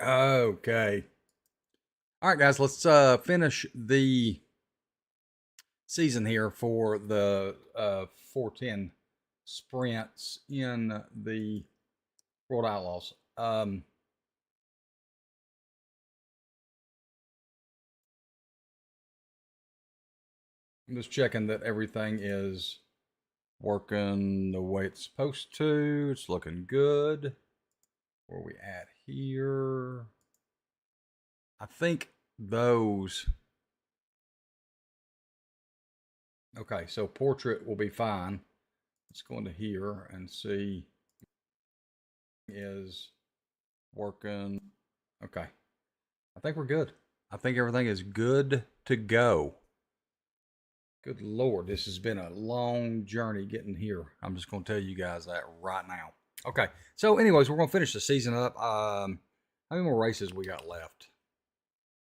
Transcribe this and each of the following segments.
Okay. All right, guys, let's finish the season here for the 410 sprints in the World Outlaws. I'm just checking that everything is working the way it's supposed to. It's looking good. Where are we at here? I think those. Okay, so portrait will be fine. Let's go into here and see is working. Okay. I think we're good. I think everything is good to go. Good Lord, this has been a long journey getting here. I'm just going to tell you guys that right now. Okay, so anyways, we're going to finish the season up. How many more races we got left?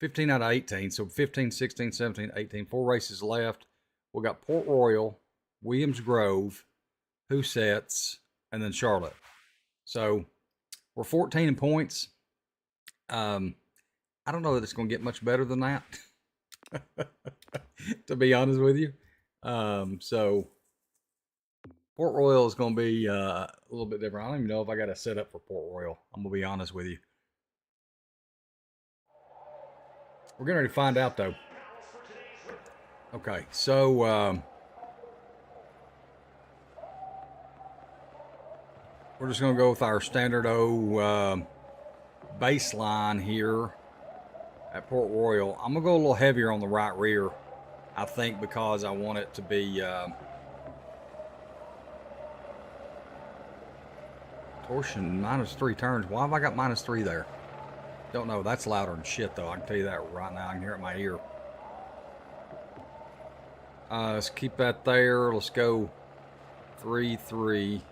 15 out of 18. So 15, 16, 17, 18. 4 races left. We got Port Royal, Williams Grove, Husets, and then Charlotte. So we're 14 in points. I don't know that it's going to get much better than that, to be honest with you. So Port Royal is going to be a little bit different. I don't even know if I got a setup for Port Royal. I'm going to be honest with you. We're getting ready to find out, though. Okay, so we're just going to go with our standard baseline here at Port Royal. I'm going to go a little heavier on the right rear, I think, because I want it to be torsion -3 turns. Why have I got -3 there? Don't know. That's louder than shit, though. I can tell you that right now. I can hear it in my ear. Let's keep that there. Let's go 3-3.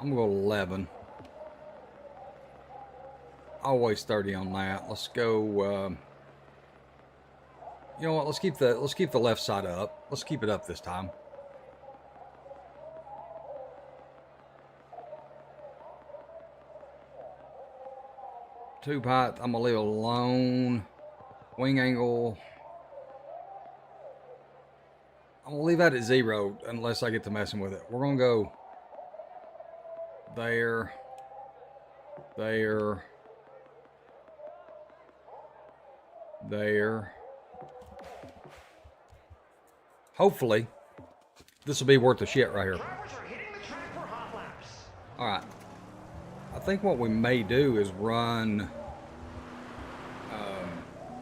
I'm going to go 11. Always 30 on that. Let's go. You know what? Let's keep the left side up. Let's keep it up this time. Tube height, I'm gonna leave it alone. Wing angle, I'm gonna leave that at 0 unless I get to messing with it. We're gonna go there, there, there. Hopefully, this will be worth the shit right here. All right. I think what we may do is run.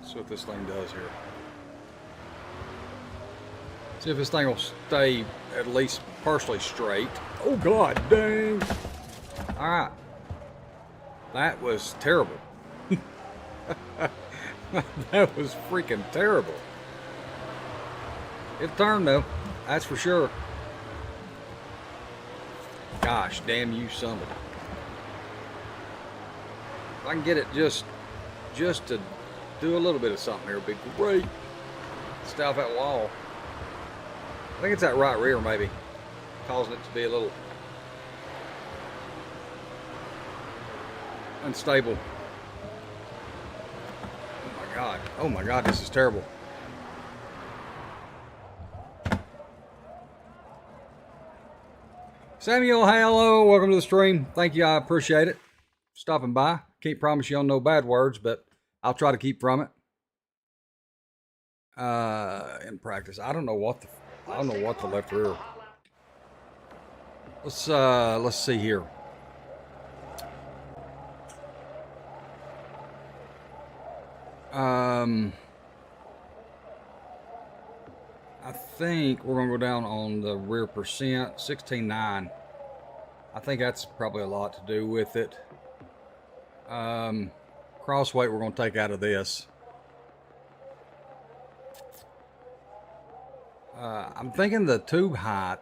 See what this thing does here. See if this thing will stay at least partially straight. Oh God, dang! All right, that was terrible. That was freaking terrible. It turned though, that's for sure. Gosh, damn you, son of a. If I can get it just to do a little bit of something here, it'd be great. Stay off that wall. I think it's that right rear maybe, causing it to be a little unstable. Oh my God, this is terrible. Samuel, hello, welcome to the stream. Thank you, I appreciate it. Stopping by. Can't promise you on no bad words, but I'll try to keep from it. In practice, I don't know what the left rear. Let's see here. I think we're gonna go down on the rear percent, 16.9. I think that's probably a lot to do with it. Cross weight we're gonna take out of this. I'm thinking the tube height.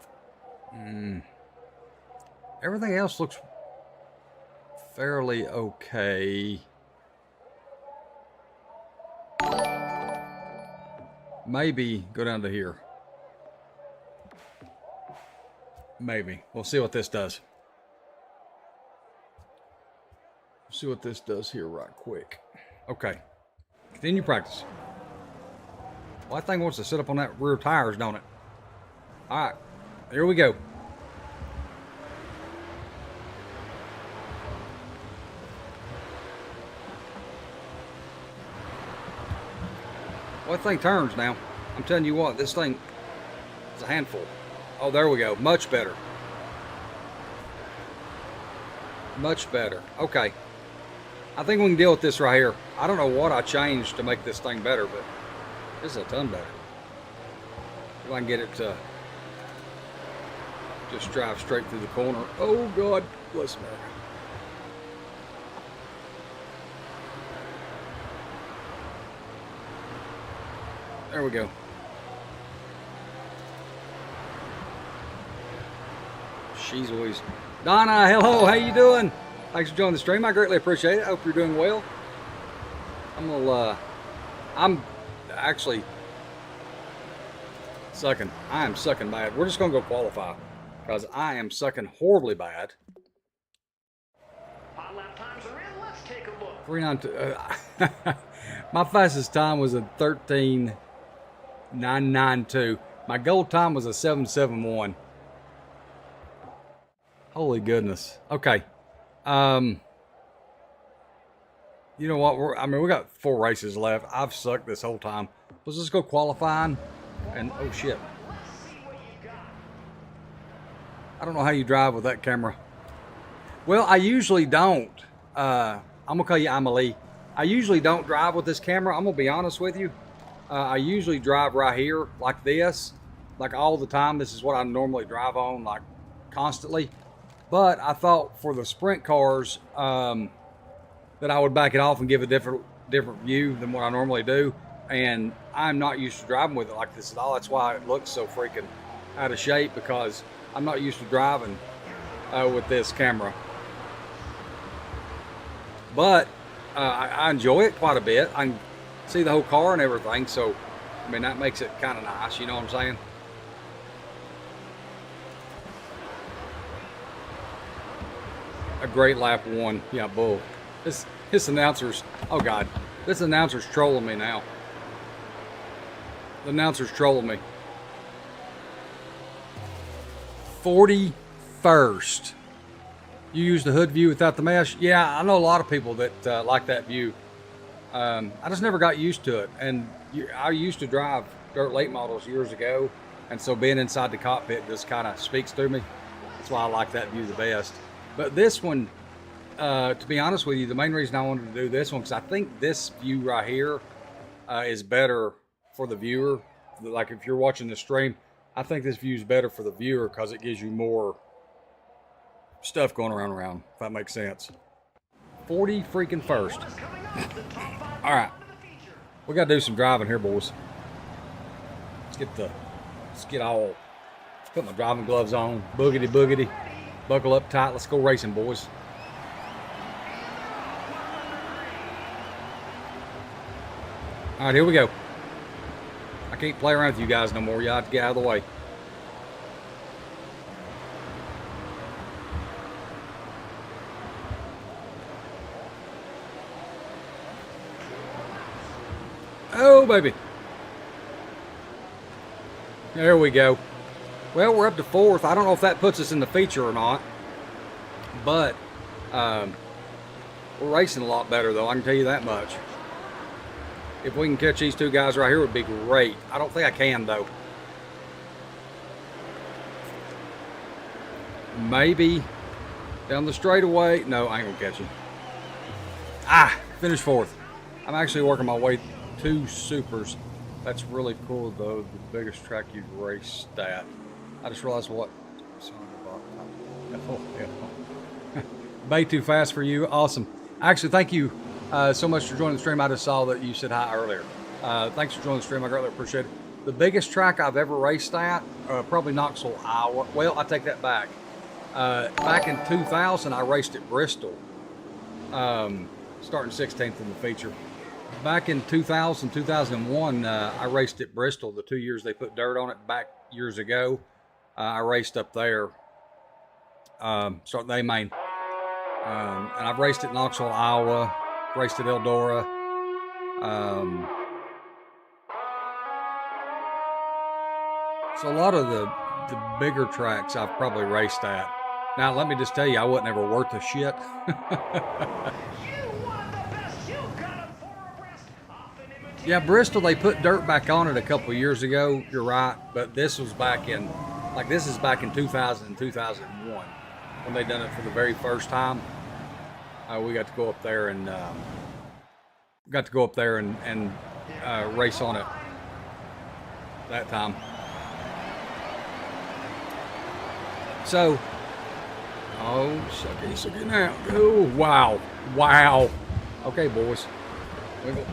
Everything else looks fairly okay. Maybe go down to here. Maybe. We'll see what this does. See what this does here right quick. Okay. Continue practice. Well, that thing wants to sit up on that rear tires, don't it? All right. Here we go. Well, that thing turns now. I'm telling you what, this thing is a handful. Oh, there we go. Much better. Much better. Okay. I think we can deal with this right here. I don't know what I changed to make this thing better, but this is a ton better. If I can get it to just drive straight through the corner. Oh, God. Bless me. There we go. She's always... Donna, hello, how you doing? Thanks for joining the stream. I greatly appreciate it. I hope you're doing well. I'm actually sucking. I am sucking bad. We're just going to go qualify because I am sucking horribly bad. Hot lap times are in. Let's take a look. 392. My fastest time was a 13.992. My gold time was a 771. Holy goodness. Okay. You know what? We got 4 races left. I've sucked this whole time. Let's just go qualifying. And oh shit. I don't know how you drive with that camera. Well, I usually don't. I'm gonna call you Amelie. I usually don't drive with this camera. I'm gonna be honest with you. I usually drive right here like this, like all the time. This is what I normally drive on, like constantly. But I thought for the sprint cars that I would back it off and give a different view than what I normally do. And I'm not used to driving with it like this at all. That's why it looks so freaking out of shape, because I'm not used to driving with this camera. But I enjoy it quite a bit. I can see the whole car and everything. So, I mean, that makes it kind of nice. You know what I'm saying? A great lap 1. Yeah, bull. This announcer's, oh God, this announcer's trolling me now. The announcer's trolling me. 41st. You use the hood view without the mesh? Yeah, I know a lot of people that like that view. I just never got used to it. And I used to drive dirt late models years ago. And so being inside the cockpit just kind of speaks to me. That's why I like that view the best. But this one, to be honest with you, the main reason I wanted to do this one, because I think this view right here is better for the viewer. Like if you're watching the stream, I think this view is better for the viewer because it gives you more stuff going around, if that makes sense. 40 freaking first. All right. We got to do some driving here, boys. Let's get all, put my driving gloves on, boogity boogity. Buckle up tight. Let's go racing, boys. All right, here we go. I can't play around with you guys no more. You have to get out of the way. Oh, baby. There we go. Well, we're up to 4th. I don't know if that puts us in the feature or not. But we're racing a lot better, though. I can tell you that much. If we can catch these 2 guys right here, it would be great. I don't think I can, though. Maybe down the straightaway. No, I ain't going to catch him. Finished 4th. I'm actually working my way to supers. That's really cool, though. The biggest track you've raced at. I just realized what. Bay too fast for you. Awesome. Actually, thank you so much for joining the stream. I just saw that you said hi earlier. Thanks for joining the stream. I greatly appreciate it. The biggest track I've ever raced at, probably Knoxville, Iowa. Well, I take that back. Back in 2000, I raced at Bristol, starting 16th in the feature. Back in 2000, 2001, I raced at Bristol. The 2 years they put dirt on it back years ago. I raced up there, starting the A main. And I've raced at Knoxville, Iowa, raced at Eldora. So a lot of the bigger tracks I've probably raced at. Now, let me just tell you, I wasn't ever worth a shit. Yeah, Bristol, they put dirt back on it a couple years ago. You're right, but this was back in, like this is back in 2000 and 2001 when they done it for the very first time. We got to go up there and race on it that time. So, oh, sucky now. Oh, wow. Okay, boys.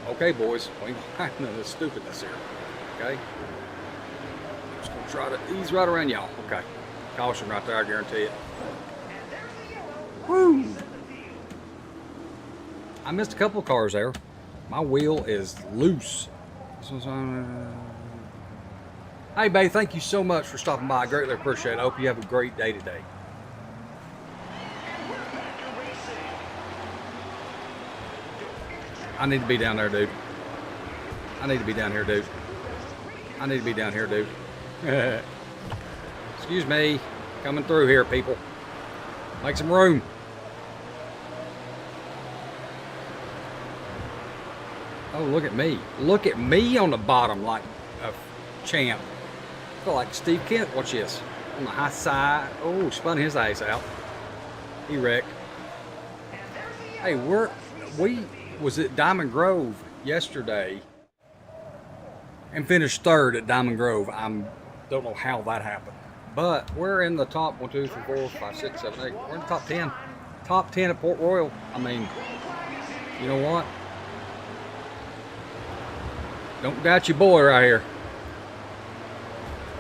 Okay, boys. We ain't gonna have none of this stupidness here. Okay? I'm just gonna try to ease right around y'all. Okay. Caution right there, I guarantee it. Woo! I missed a couple of cars there. My wheel is loose. Hey, babe, thank you so much for stopping by. I greatly appreciate it. I hope you have a great day today. I need to be down there, dude. I need to be down here, dude. I need to be down here, dude. Excuse me. Coming through here, people. Make some room. Oh, look at me. Look at me on the bottom like a champ. I feel like Steve Kent. Watch this. On the high side. Oh, spun his ass out. He wrecked. Hey, we was at Diamond Grove yesterday and finished third at Diamond Grove. I don't know how that happened. But we're in the top 1, 2, 3, 4, 5, 6, 7, 8. We're in the top 10. Top 10 at Port Royal. I mean, you know what? Don't doubt your boy right here.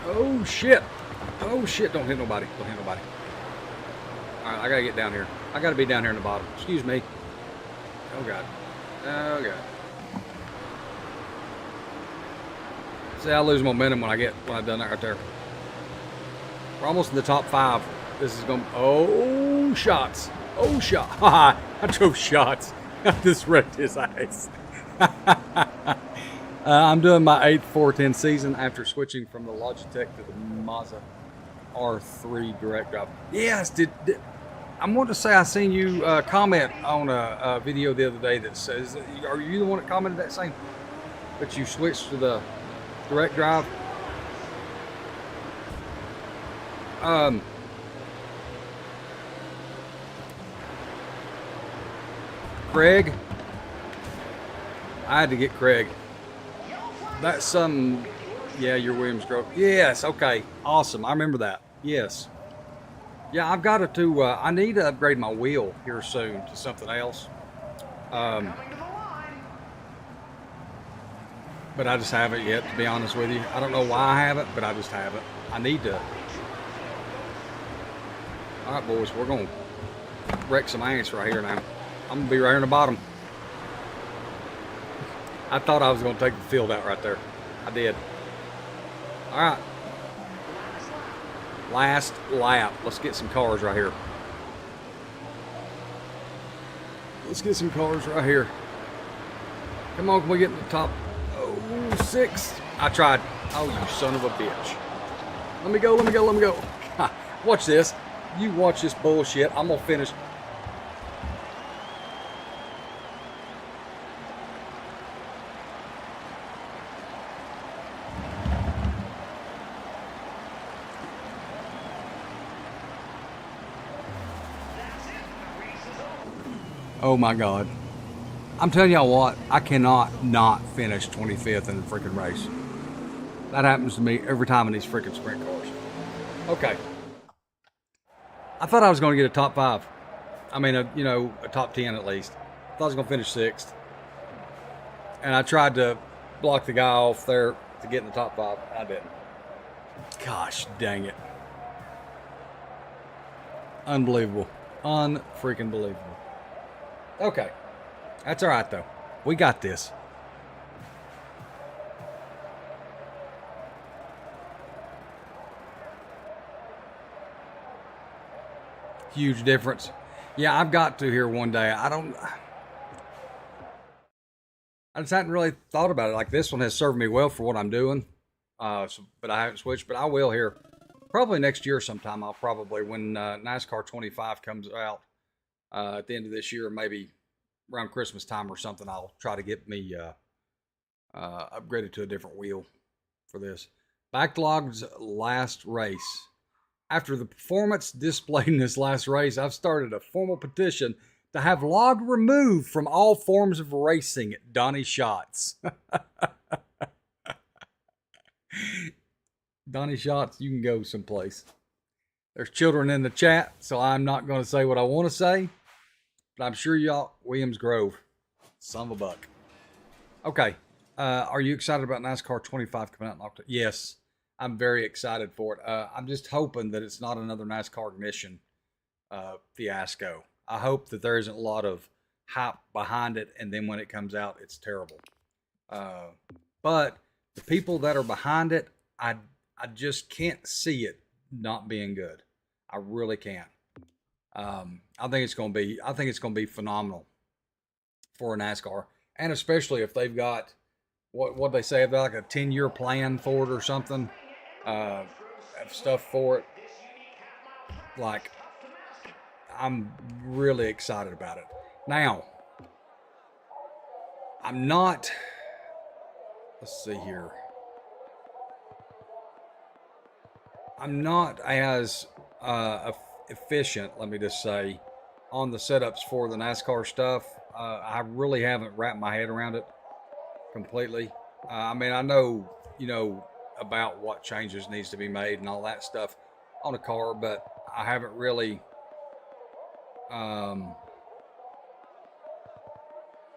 Oh shit. Oh shit. Don't hit nobody. Don't hit nobody. Alright, I gotta get down here. I gotta be down here in the bottom. Excuse me. Oh god. Oh god. See, I lose momentum when I've done that right there. We're almost in the top 5. This is going to... Oh, shots. Oh, shot. Haha. I drove shots. I just wrecked his ass. I'm doing my 8th 410 season after switching from the Logitech to the Mazda R3 direct drive. Yes, I want to say I seen you comment on a video the other day that says, are you the one that commented that same? That you switched to the direct drive? Craig, I had to get Craig. That's some, yeah, your Williams Grove. Yes, okay, awesome. I remember that. Yes. Yeah, I've got to, I need to upgrade my wheel here soon to something else. But I just haven't yet, to be honest with you. I don't know why I haven't, but I just haven't. I need to. All right, boys, we're going to wreck some ass right here now. I'm going to be right here in the bottom. I thought I was going to take the field out right there. I did. All right. Last lap. Let's get some cars right here. Let's get some cars right here. Come on, can we get in the top 6? I tried. Oh, you son of a bitch. Let me go, let me go, let me go. Watch this. You watch this bullshit. I'm going to finish. Oh my God. I'm telling y'all what, I cannot not finish 25th in the freaking race. That happens to me every time in these freaking sprint cars. Okay. I thought I was going to get a top 5. I mean, a top 10 at least. I thought I was going to finish 6th. And I tried to block the guy off there to get in the top 5. I didn't. Gosh dang it. Unbelievable. Unfreaking believable. Okay. That's all right, though. We got this. Huge difference. Yeah, I've got to here one day. I just hadn't really thought about it. Like this one has served me well for what I'm doing. But I haven't switched. But I will here, probably next year sometime. I'll probably when NASCAR 25 comes out at the end of this year, maybe around Christmas time or something. I'll try to get me upgraded to a different wheel for this. Backlog's last race. After the performance displayed in this last race, I've started a formal petition to have log removed from all forms of racing. Donnie Schatz. Donnie Schatz, you can go someplace. There's children in the chat, so I'm not going to say what I want to say, but I'm sure y'all, Williams Grove, son of a buck. Okay, are you excited about NASCAR 25 coming out in October? Yes, I'm very excited for it. I'm just hoping that it's not another NASCAR Ignition fiasco. I hope that there isn't a lot of hype behind it, and then when it comes out, it's terrible. But the people that are behind it, I just can't see it not being good. I really can't. I think it's going to be phenomenal for a NASCAR, and especially if they've got what they say about like a 10-year plan for it or something, have stuff for it. Like, I'm really excited about it. Now, I'm not. Let's see here. I'm not as efficient, let me just say, on the setups for the NASCAR stuff. I really haven't wrapped my head around it completely. I mean, I know, about what changes needs to be made and all that stuff on a car, but I haven't really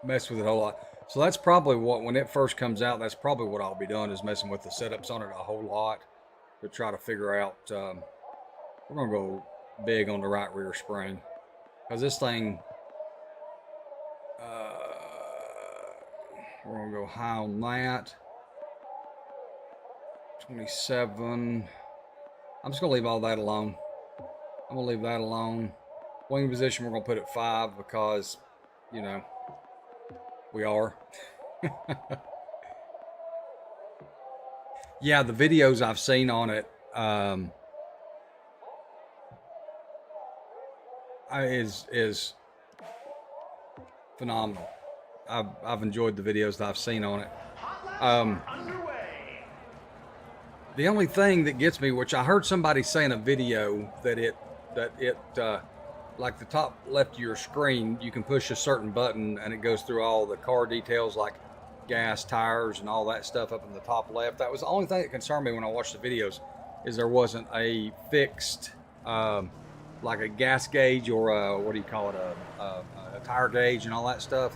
messed with it a whole lot. So that's probably when it first comes out, that's probably what I'll be doing, is messing with the setups on it a whole lot to try to figure out. We're going to go big on the right rear spring, because this thing, we're going to go high on that. 27. I'm just going to leave all that alone. I'm going to leave that alone. Wing position, we're going to put at 5 because, we are. Yeah, the videos I've seen on it is phenomenal. I've enjoyed the videos that I've seen on it. The only thing that gets me, which I heard somebody say in a video, that it like the top left of your screen, you can push a certain button and it goes through all the car details like gas, tires, and all that stuff up in the top left. That was the only thing that concerned me when I watched the videos, is there wasn't a fixed like a gas gauge or a tire gauge and all that stuff.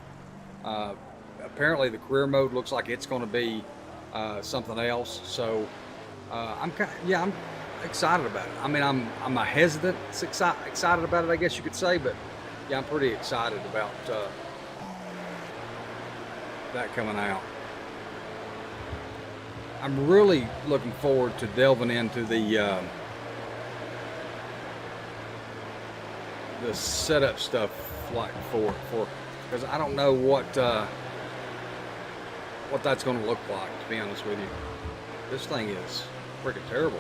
Apparently the career mode looks like it's going to be something else. So I'm excited about it. I mean, I'm a hesitant excited about it, I guess you could say, but yeah, I'm pretty excited about that coming out. I'm really looking forward to delving into the setup stuff, like for because I don't know what that's going to look like, to be honest with you. This thing is freaking terrible.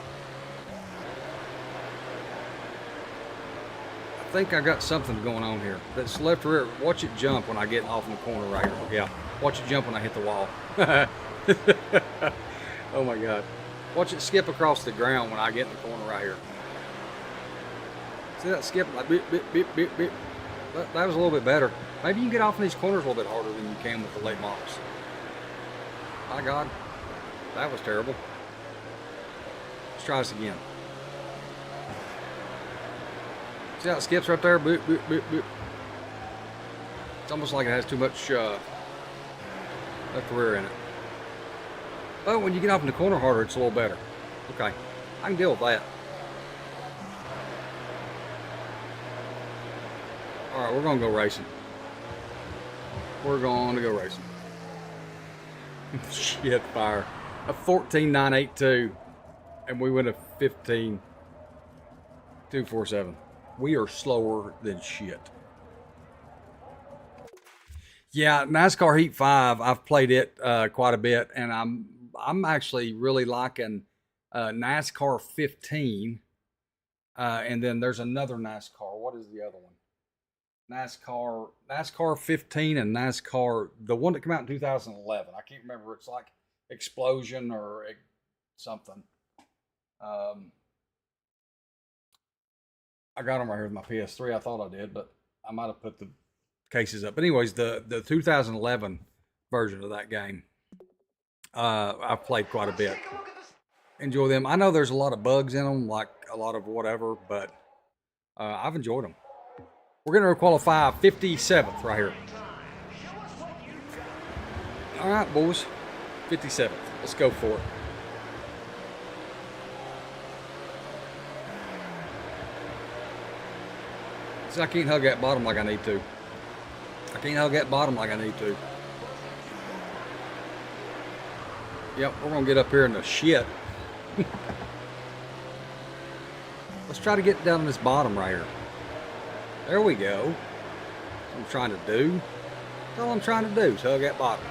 I think I got something going on here. That's left rear. Watch it jump when I get off in the corner right here. Yeah, watch it jump when I hit the wall. Oh my God. Watch it skip across the ground when I get in the corner right here. See that skip? Like beep, beep, beep, beep, beep. That was a little bit better. Maybe you can get off in these corners a little bit harder than you can with the late models. My God, that was terrible. Let's try this again. See how it skips right there? Boop, boop, boop, boop. It's almost like it has too much left rear in it. But when you get off in the corner harder, it's a little better. Okay, I can deal with that. All right, we're gonna go racing. We're going to go racing. Shit, fire. A 14.982, and we went a 15.247. We are slower than shit. Yeah, NASCAR Heat 5, I've played it quite a bit, and I'm actually really liking NASCAR 15, and then there's another NASCAR. What is the other one? NASCAR 15 and NASCAR, the one that came out in 2011. I can't remember. It's like Explosion or something. Um, I got them right here with my PS3. I thought I did, but I might have put the cases up. But anyways, the 2011 version of that game, I've played quite a Let's bit. take a look at this. Enjoy them. I know there's a lot of bugs in them, like a lot of whatever, but I've enjoyed them. We're going to qualify 57th right here. Show us what you got. All right, boys. 57th. Let's go for it. See, I can't hug that bottom like I need to. I can't hug that bottom like I need to. Yep, we're going to get up here in the shit. Let's try to get down to this bottom right here. There we go. That's what I'm trying to do. That's all I'm trying to do is hug that bottom.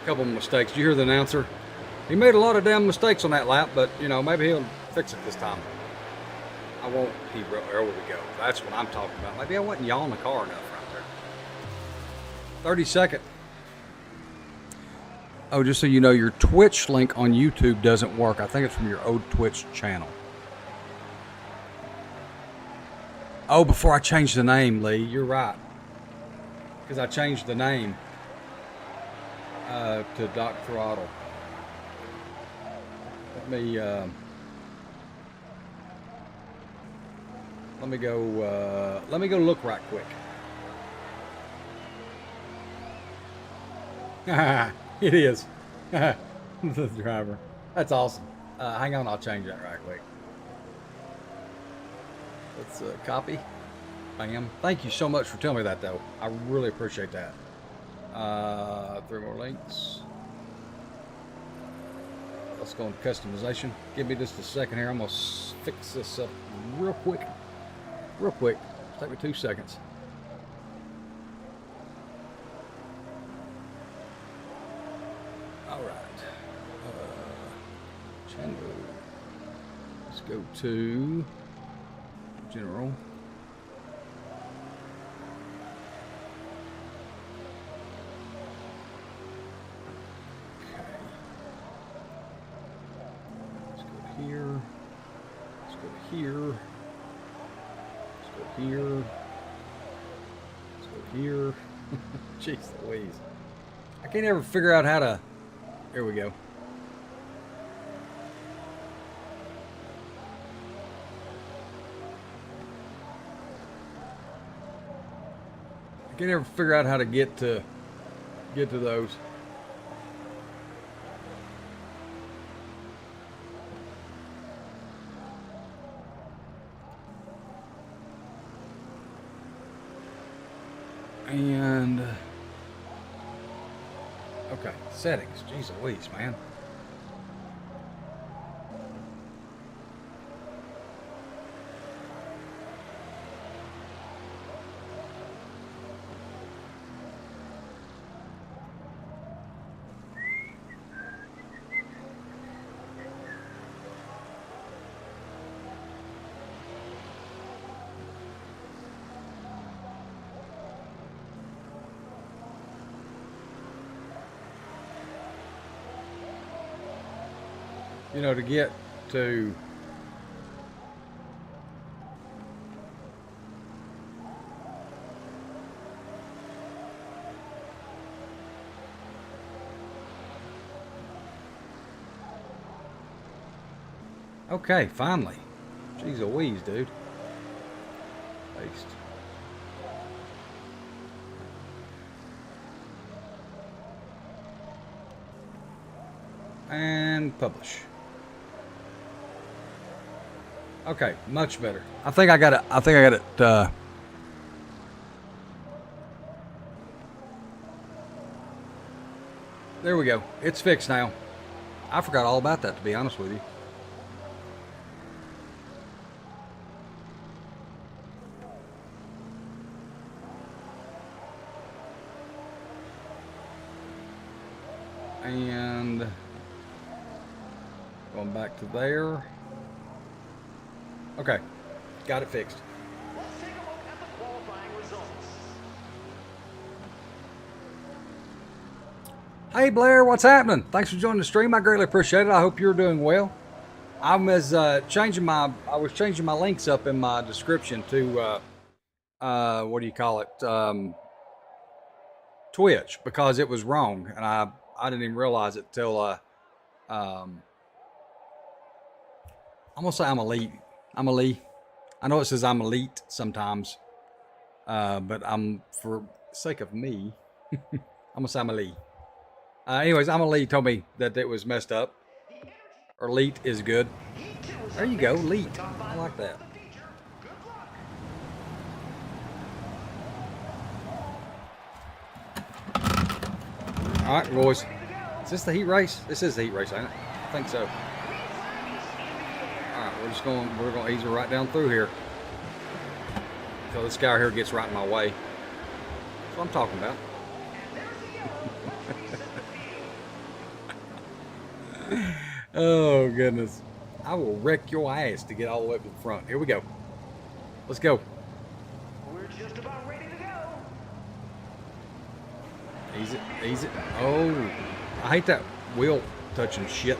A couple of mistakes. Did you hear the announcer? He made a lot of damn mistakes on that lap, but, you know, maybe he'll fix it this time. I won't. There we go. That's what I'm talking about. Maybe I wasn't yawing the car enough right there. 32nd. Oh, just so you know, your Twitch link on YouTube doesn't work. I think it's from your old Twitch channel. Oh, before I changed the name, Lee, you're right. Because I changed the name to Doc Throttle. Let me go look right quick. It is. The driver. That's awesome. Hang on, I'll change that right quick. Let's copy. Bam. Thank you so much for telling me that, though. I really appreciate that. 3 more links. Let's go into customization. Give me just a second here. I'm going to fix this up real quick. Real quick. Take me 2 seconds. All right. Channel. Let's go to general. Okay. Let's go here. Let's go here. Let's go here. Let's go here. Jeez Louise. I can't ever figure out how to. Here we go. I can't ever figure out how to get to those. And okay, settings. Jeez Louise, man. You know, to get to okay, finally. Jeez Louise, dude. Paste. And publish. Okay, much better. I think I got it. There we go. It's fixed now. I forgot all about that, to be honest with you. And going back to there. Okay, got it fixed. Let's take a look at the qualifying results. Hey Blair, what's happening? Thanks for joining the stream. I greatly appreciate it. I hope you're doing well. I was changing my links up in my description to what do you call it? Twitch, because it was wrong, and I didn't even realize it till I'm gonna say I'm elite. I'm elite. I know it says I'm elite sometimes, but for sake of me, I'm gonna say I'm elite. Anyways, I'm elite told me that it was messed up. Or elite is good. There you go, elite. I like that. All right, boys. Is this the heat race? This is the heat race, ain't it? I think so. All right, we're going to ease her right down through here. Until this guy here gets right in my way. That's what I'm talking about. Oh, goodness. I will wreck your ass to get all the way up to the front. Here we go. Let's go. We're just about ready to go. Ease it, ease it. Oh, I hate that wheel touching shit.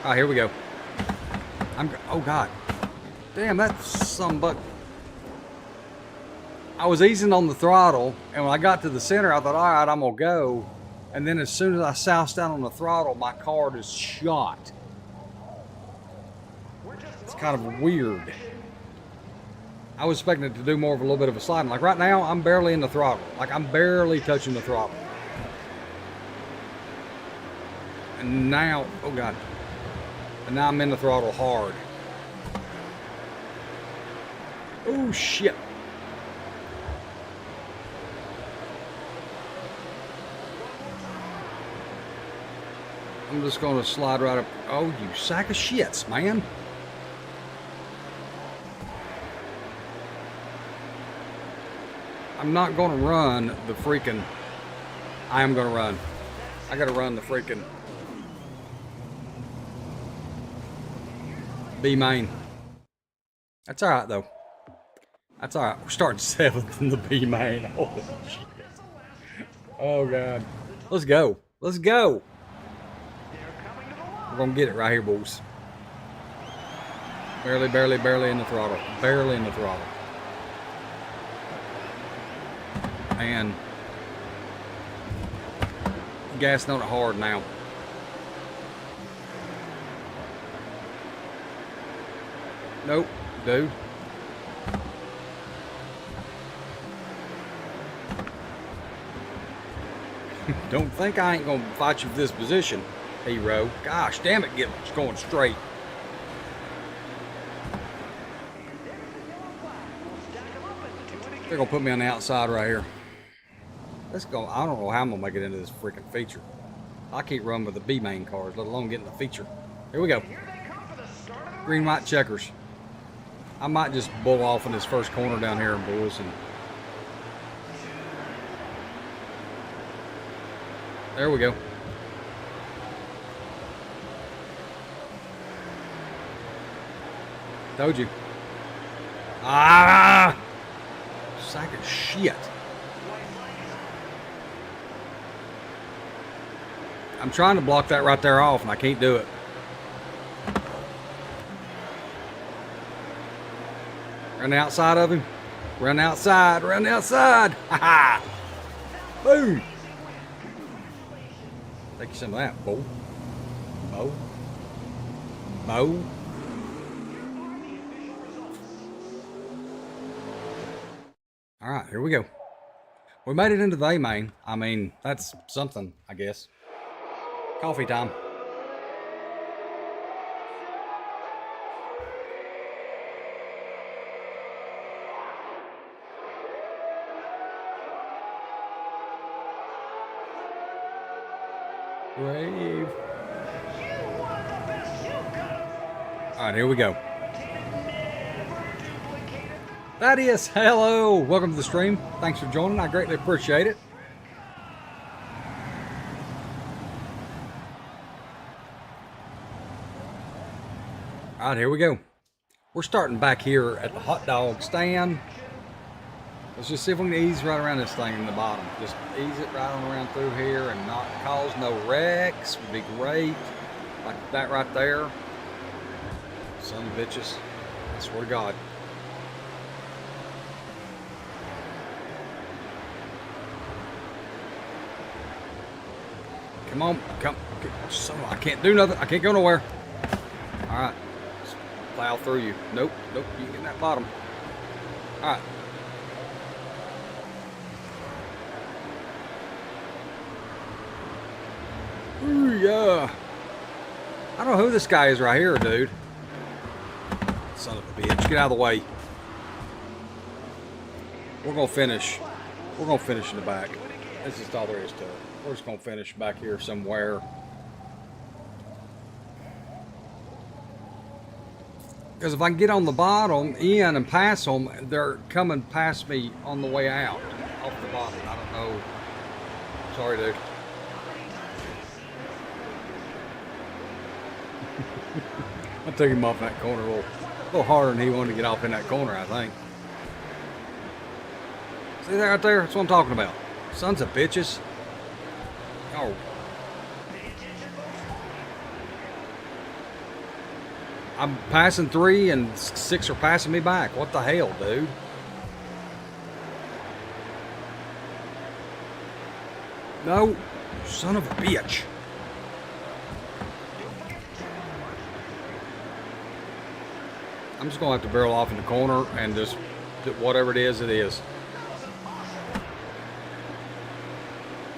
All right, here we go. Oh God. Damn, that's some buck. I was easing on the throttle, and when I got to the center, I thought, all right, I'm gonna go. And then as soon as I soused down on the throttle, my car just shot. It's kind of weird. I was expecting it to do more of a little bit of a sliding. Like right now, I'm barely in the throttle. Like I'm barely touching the throttle. And now, oh God. And now I'm in the throttle hard. Oh shit. I'm just going to slide right up. Oh, you sack of shits, man. I'm not going to run the freaking... I am going to run. I got to run the freaking... B main. That's all right, though. That's all right. We're starting 7th in the B main. Holy shit. Oh, God. Let's go. Let's go. We're going to get it right here, boys. Barely, barely, barely in the throttle. Barely in the throttle. And gassing on it hard now. Nope, dude. Don't think I ain't gonna fight you for this position, hero. Gosh damn it, it's going straight. They're gonna put me on the outside right here. Let's go. I don't know how I'm gonna make it into this freaking feature. I can't run with the B main cars, let alone get in the feature. Here we go. Green, white, checkers. I might just bull off in this first corner down here, boys, and there we go. Told you. Ah! Sack of shit. I'm trying to block that right there off, and I can't do it. Run the outside of him. Run outside. Run outside. Ha ha. Boom. Take you some of that, Bo. Bo. Bo. All right, here we go. We made it into the A main. I mean, that's something, I guess. Coffee time. Brave. All right, here we go. Thaddeus, hello. Welcome to the stream. Thanks for joining. I greatly appreciate it. All right, here we go. We're starting back here at the hot dog stand. Let's just see if we can ease right around this thing in the bottom. Just ease it right on around through here and not cause no wrecks. Would be great. Like that right there. Son of bitches. I swear to God. Come on. Come. Son of, I can't do nothing. I can't go nowhere. All right. Just plow through you. Nope. Nope. You get in that bottom. All right. Ooh, yeah. I don't know who this guy is right here, dude. Son of a bitch. Get out of the way. We're going to finish. We're going to finish in the back. That's just all there is to it. We're just going to finish back here somewhere. Because if I can get on the bottom in and pass them, they're coming past me on the way out. Off the bottom. I don't know. Sorry, dude. I took him off that corner a little harder than he wanted to get off in that corner, I think. See that right there? That's what I'm talking about. Sons of bitches. Oh. I'm passing 3 and 6 are passing me back. What the hell, dude? No. Son of a bitch. I'm just going to have to barrel off in the corner and just whatever it is, it is.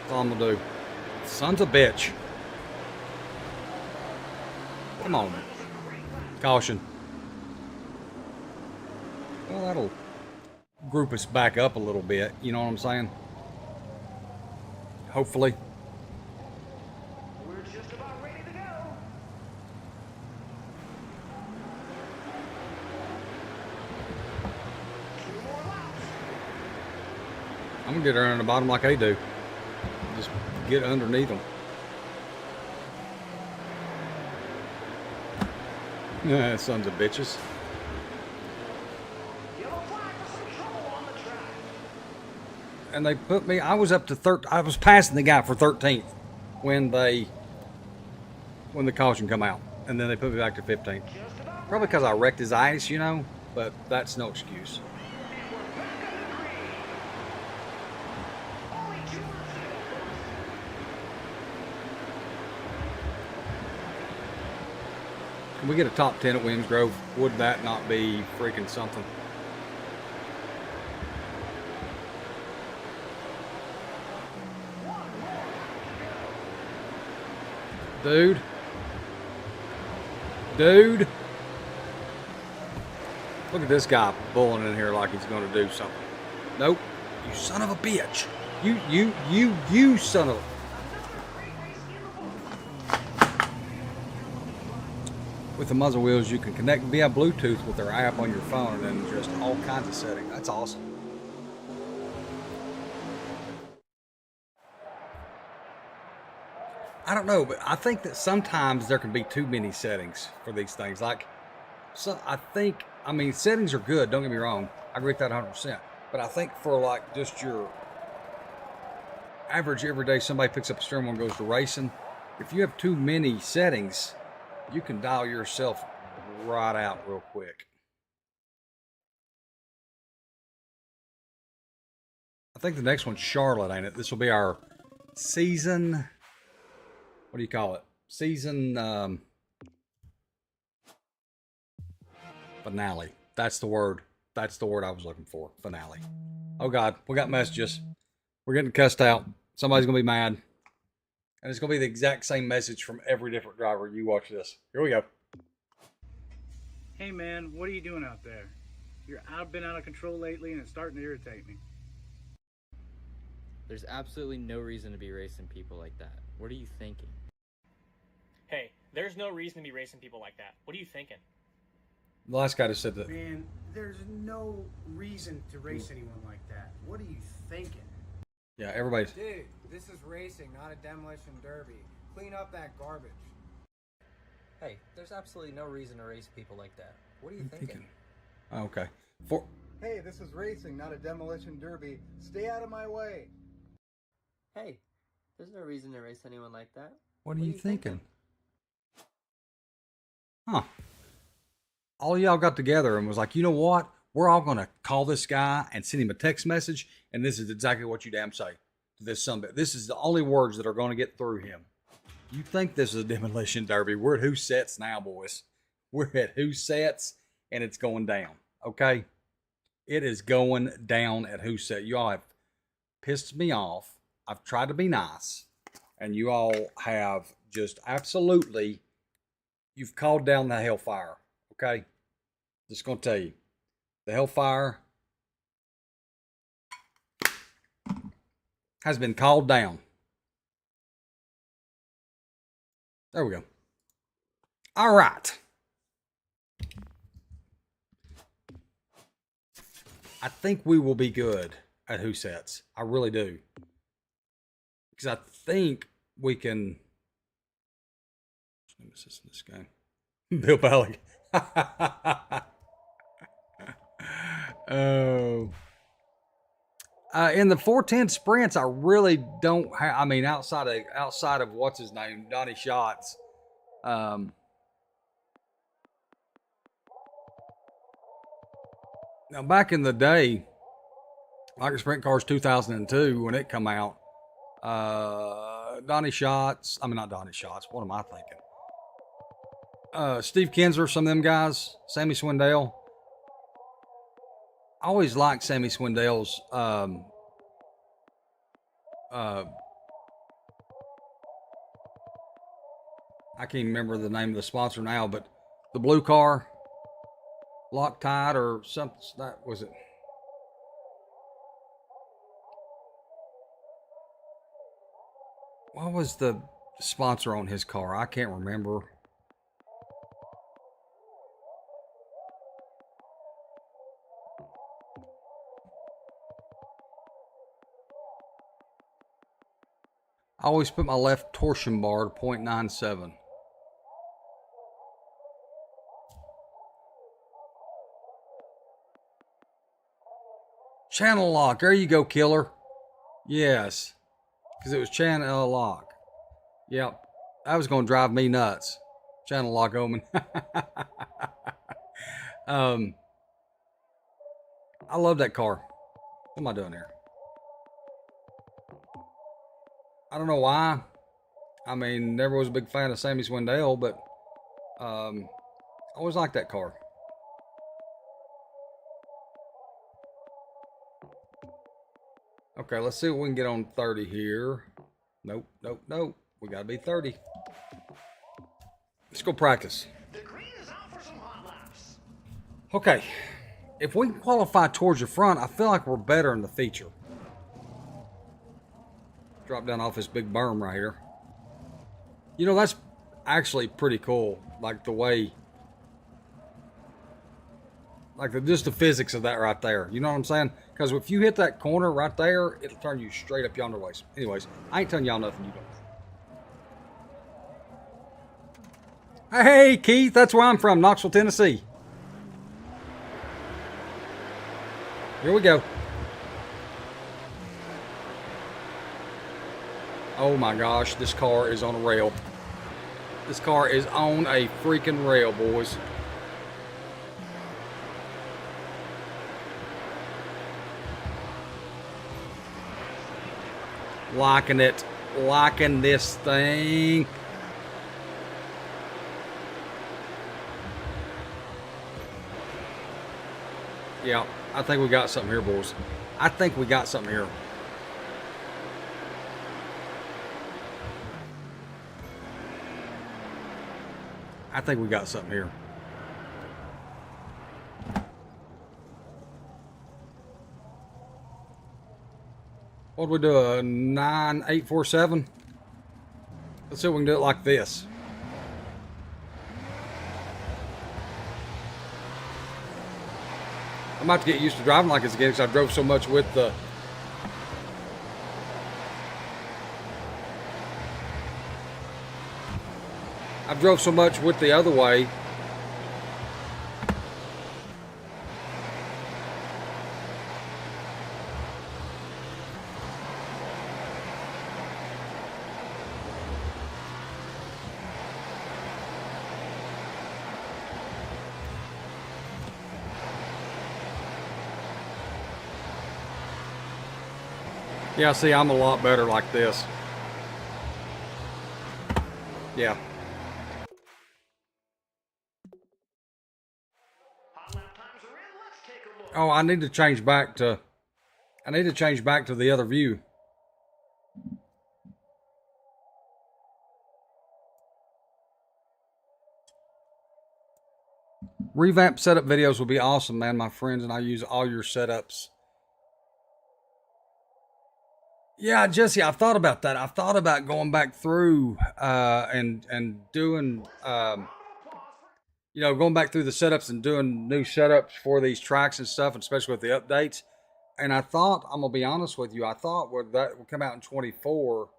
That's all I'm going to do. Sons of bitch. Come on. Caution. Well, that'll group us back up a little bit. You know what I'm saying? Hopefully. We're just about ready to go. I'm going to get around the bottom like they do. Just get underneath them. Yeah, sons of bitches. Yellow flag for some trouble on the track. And they put me, I was up to I was passing the guy for 13th when the caution come out. And then they put me back to 15th. Probably because I wrecked his ice, you know, but that's no excuse. Can we get a top 10 at Williams Grove? Would that not be freaking something? Dude. Dude. Look at this guy pulling in here like he's going to do something. Nope. You son of a bitch. You son of a... With the muzzle wheels, you can connect via Bluetooth with their app on your phone and then just all kinds of settings. That's awesome. I don't know, but I think that sometimes there can be too many settings for these things. Like, so I mean, settings are good, don't get me wrong. I agree with that 100%. But I think for like just your average everyday, somebody picks up a steering wheel and goes to racing, if you have too many settings, you can dial yourself right out real quick. I think the next one's Charlotte, ain't it? This will be our season, what do you call it? Season finale. That's the word. That's the word I was looking for. Finale. Oh God, we got messages. We're getting cussed out. Somebody's gonna be mad. And it's going to be the exact same message from every different driver. You watch this. Here we go. Hey man, what are you doing out there? I've been out of control lately and it's starting to irritate me. There's absolutely no reason to be racing people like that. What are you thinking? Hey, there's no reason to be racing people like that. What are you thinking? The last guy just said that. Man, there's no reason to race anyone like that. What are you thinking? Yeah, everybody's... Dude, this is racing, not a demolition derby. Clean up that garbage. Hey, there's absolutely no reason to race people like that. What are you thinking? Okay. Hey, this is racing, not a demolition derby. Stay out of my way. Hey, there's no reason to race anyone like that. What are you thinking? Huh. All y'all got together and was like, you know what? We're all going to call this guy and send him a text message, and this is exactly what you damn say to this Sunday. This is the only words that are going to get through him. You think this is a demolition derby. We're at Who Sets now, boys. We're at Who Sets, and it's going down, okay? It is going down at Who Set. You all have pissed me off. I've tried to be nice, and you all have just absolutely, you've called down the hellfire, okay? Just going to tell you, the hellfire has been called down. There we go. All right. I think we will be good at Who Sets. I really do. Because I think we can. Nemesis in this game. Bill Balik. Oh. In the 410 sprints, I really don't have. I mean, outside of what's his name, Donnie Schatz. Now, back in the day, like Sprint Cars 2002, when it come out, Donnie Schatz. I mean, not Donnie Schatz. What am I thinking? Steve Kinzer, some of them guys. Sammy Swindell. I always liked Sammy Swindell's. I can't even remember the name of the sponsor now, but the blue car, Loctite or something. That was it. What was the sponsor on his car? I can't remember. I always put my left torsion bar to 0.97. Channel lock. There you go, killer. Yes. Because it was channel lock. Yep. That was going to drive me nuts. Channel lock, Omen. I love that car. What am I doing here? I don't know why. I mean, never was a big fan of Sammy Swindell, but always liked that car. Okay, let's see what we can get on 30 here. Nope, nope, nope. We got to be 30. Let's go practice. The green is out for some hot laps. Okay, if we can qualify towards the front, I feel like we're better in the feature. Drop down off this big berm right here. You know, that's actually pretty cool. Like the way, like just the physics of that right there. You know what I'm saying? Because if you hit that corner right there, it'll turn you straight up yonder ways. Anyways, I ain't telling y'all nothing you don't. Hey, Keith, that's where I'm from, Knoxville, Tennessee. Here we go. Oh my gosh, this car is on a rail. This car is on a freaking rail, boys. Liking it. Liking this thing. Yeah, I think we got something here, boys. I think we got something here. I think we got something here. What would we do? A 9.847? Let's see if we can do it like this. I'm about to get used to driving like this again because I drove so much with the. I've drove so much with the other way. Yeah, see, I'm a lot better like this. Yeah. Hot lap times are in. Let's take a look. Oh, I need to change back to the other view. Revamp setup videos will be awesome, man. My friends and I use all your setups. Yeah, Jesse, I've thought about that. I've thought about going back through and doing going back through the setups and doing new setups for these tracks and stuff, and especially with the updates. And I thought, I'm gonna be honest with you, I thought that would come out in 24,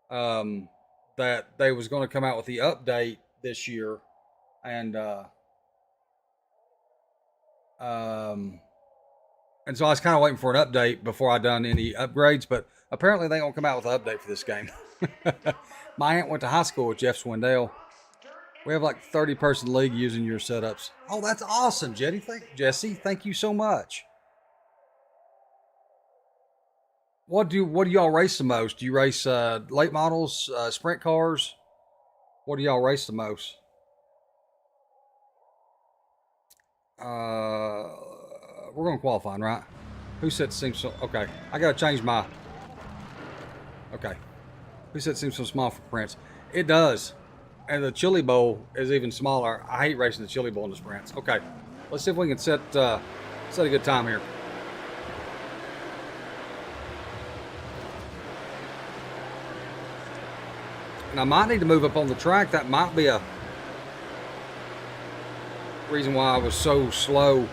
that they was going to come out with the update this year, and so I was kind of waiting for an update before I done any upgrades, but apparently they don't come out with an update for this game. My aunt went to high school with Jeff Swindell. We have like 30-person league using your setups. Oh, that's awesome, Jesse. Thank you so much. What do y'all race the most? Do you race late models, sprint cars? What do y'all race the most? We're going qualifying, right? Who said it seems so... Okay, I got to change my... Okay. Who said it seems so small for Prince? It does. And the Chili Bowl is even smaller. I hate racing the Chili Bowl in the sprints. Okay, let's see if we can set a good time here. And I might need to move up on the track. That might be a reason why I was so slow.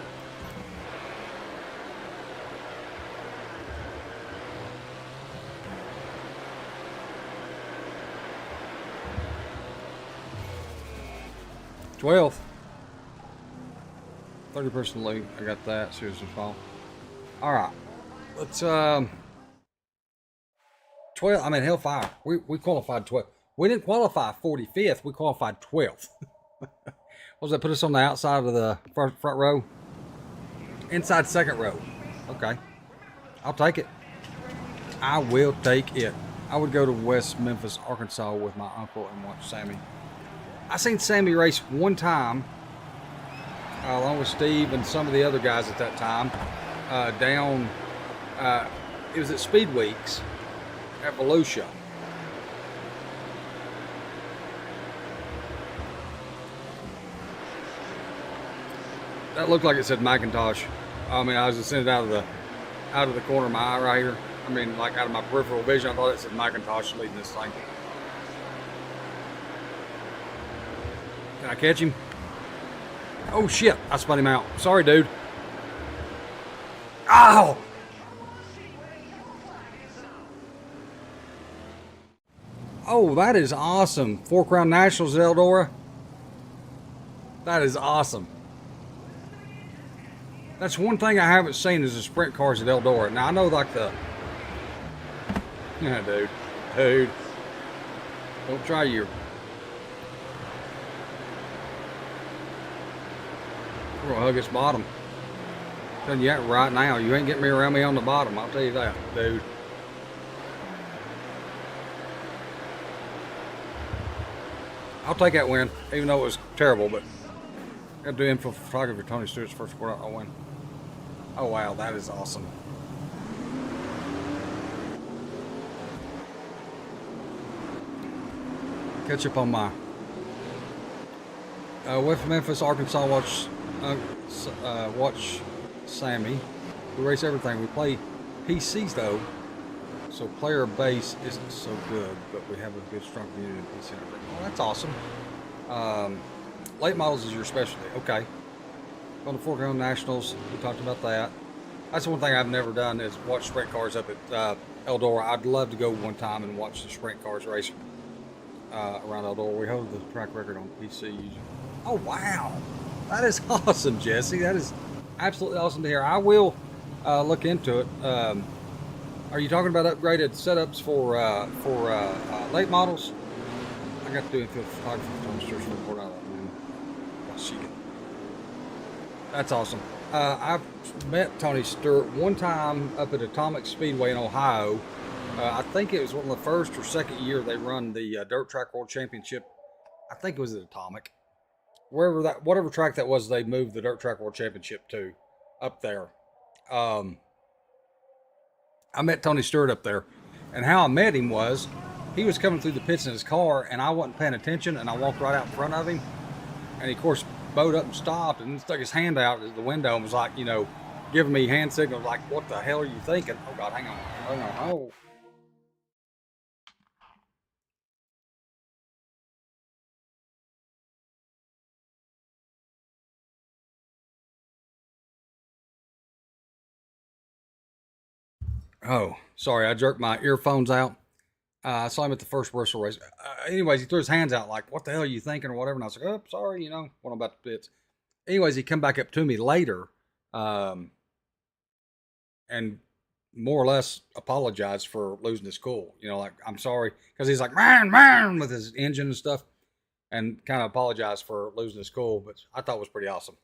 #12th. 30-person league. I got that. Seriously, fall. All right. Let's 12. I mean, hellfire. We qualified 12. We didn't qualify 45th. We qualified 12th. What does that put us on the outside of the front row? Inside second row. Okay. I'll take it. I will take it. I would go to West Memphis, Arkansas with my uncle and watch Sammy. I seen Sammy race one time, along with Steve and some of the other guys at that time, down, it was at Speed Weeks at Volusia. That looked like it said Macintosh. I mean, I was just seeing it out of the corner of my eye right here. I mean, like out of my peripheral vision, I thought it said Macintosh leading this thing. Can I catch him? Oh shit, I spun him out. Sorry, dude. Ow! Oh, that is awesome. 4 Crown Nationals at Eldora. That is awesome. That's one thing I haven't seen is the sprint cars at Eldora. Now, I know like the... Yeah, dude. Dude. Don't try your... We're gonna hug this bottom. I'm telling you that right now. You ain't getting me around me on the bottom. I'll tell you that, dude. I'll take that win, even though it was terrible, but I'll do info photography. Tony Stewart's first quarter, I'll win. Oh wow, that is awesome. Catch up on my West Memphis, Arkansas. Watch Sammy. We race everything. We play PCs though, so player base isn't so good, but we have a good strong community in PC. Oh, that's awesome. Late models is your specialty. Okay. On the 4 Crown Nationals, we talked about that. That's one thing I've never done is watch sprint cars up at Eldora. I'd love to go one time and watch the sprint cars race. around outdoor. We hold the track record on PC. Oh wow, that is awesome, Jesse. That is absolutely awesome to hear. I will look into it. Are you talking about upgraded setups for late models? I got to do infield photography for Tony Stewart's report out of that. That's awesome. I've met Tony Stewart one time up at Atomic Speedway in Ohio. I think it was one of the first or second year they run the Dirt Track World Championship. I think it was at Atomic. Whatever track that was, they moved the Dirt Track World Championship to up there. I met Tony Stewart up there, and how I met him was he was coming through the pits in his car, and I wasn't paying attention, and I walked right out in front of him, and he, of course, bowed up and stopped and stuck his hand out the window and was like, you know, giving me hand signals like, what the hell are you thinking? Oh, God, hang on. Oh. Oh, sorry, I jerked my earphones out. I saw him at the first Bristol race. Anyways, he threw his hands out like, what the hell are you thinking or whatever. And I was like, oh, sorry, you know, what about the pits. Anyways, he come back up to me later and more or less apologized for losing his cool. You know, like, I'm sorry. Because he's like, man, with his engine and stuff. And kind of apologized for losing his cool. But I thought it was pretty awesome.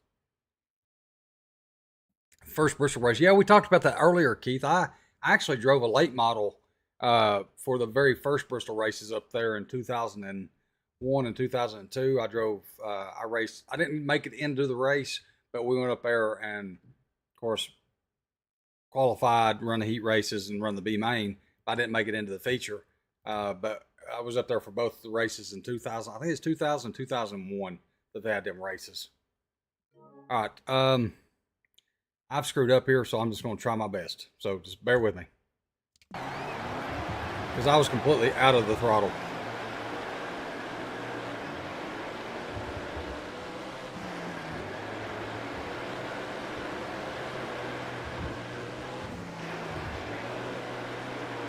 First Bristol race. Yeah, we talked about that earlier, Keith. I actually drove a late model for the very first Bristol races up there in 2001 and 2002. I raced. I didn't make it into the race, but we went up there and, of course, qualified, run the heat races, and run the B main. I didn't make it into the feature, but I was up there for both the races in 2000. I think it's 2000, 2001 that they had them races. All right. I've screwed up here, so I'm just going to try my best. So just bear with me. Because I was completely out of the throttle.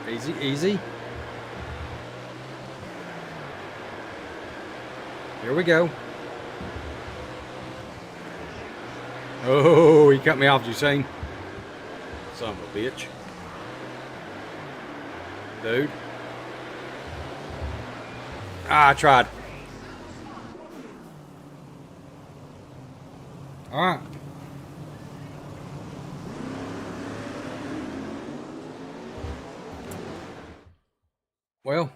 Easy, easy. Here we go. Oh, he cut me off, did you see? Son of a bitch. Dude. I tried. Alright. Well,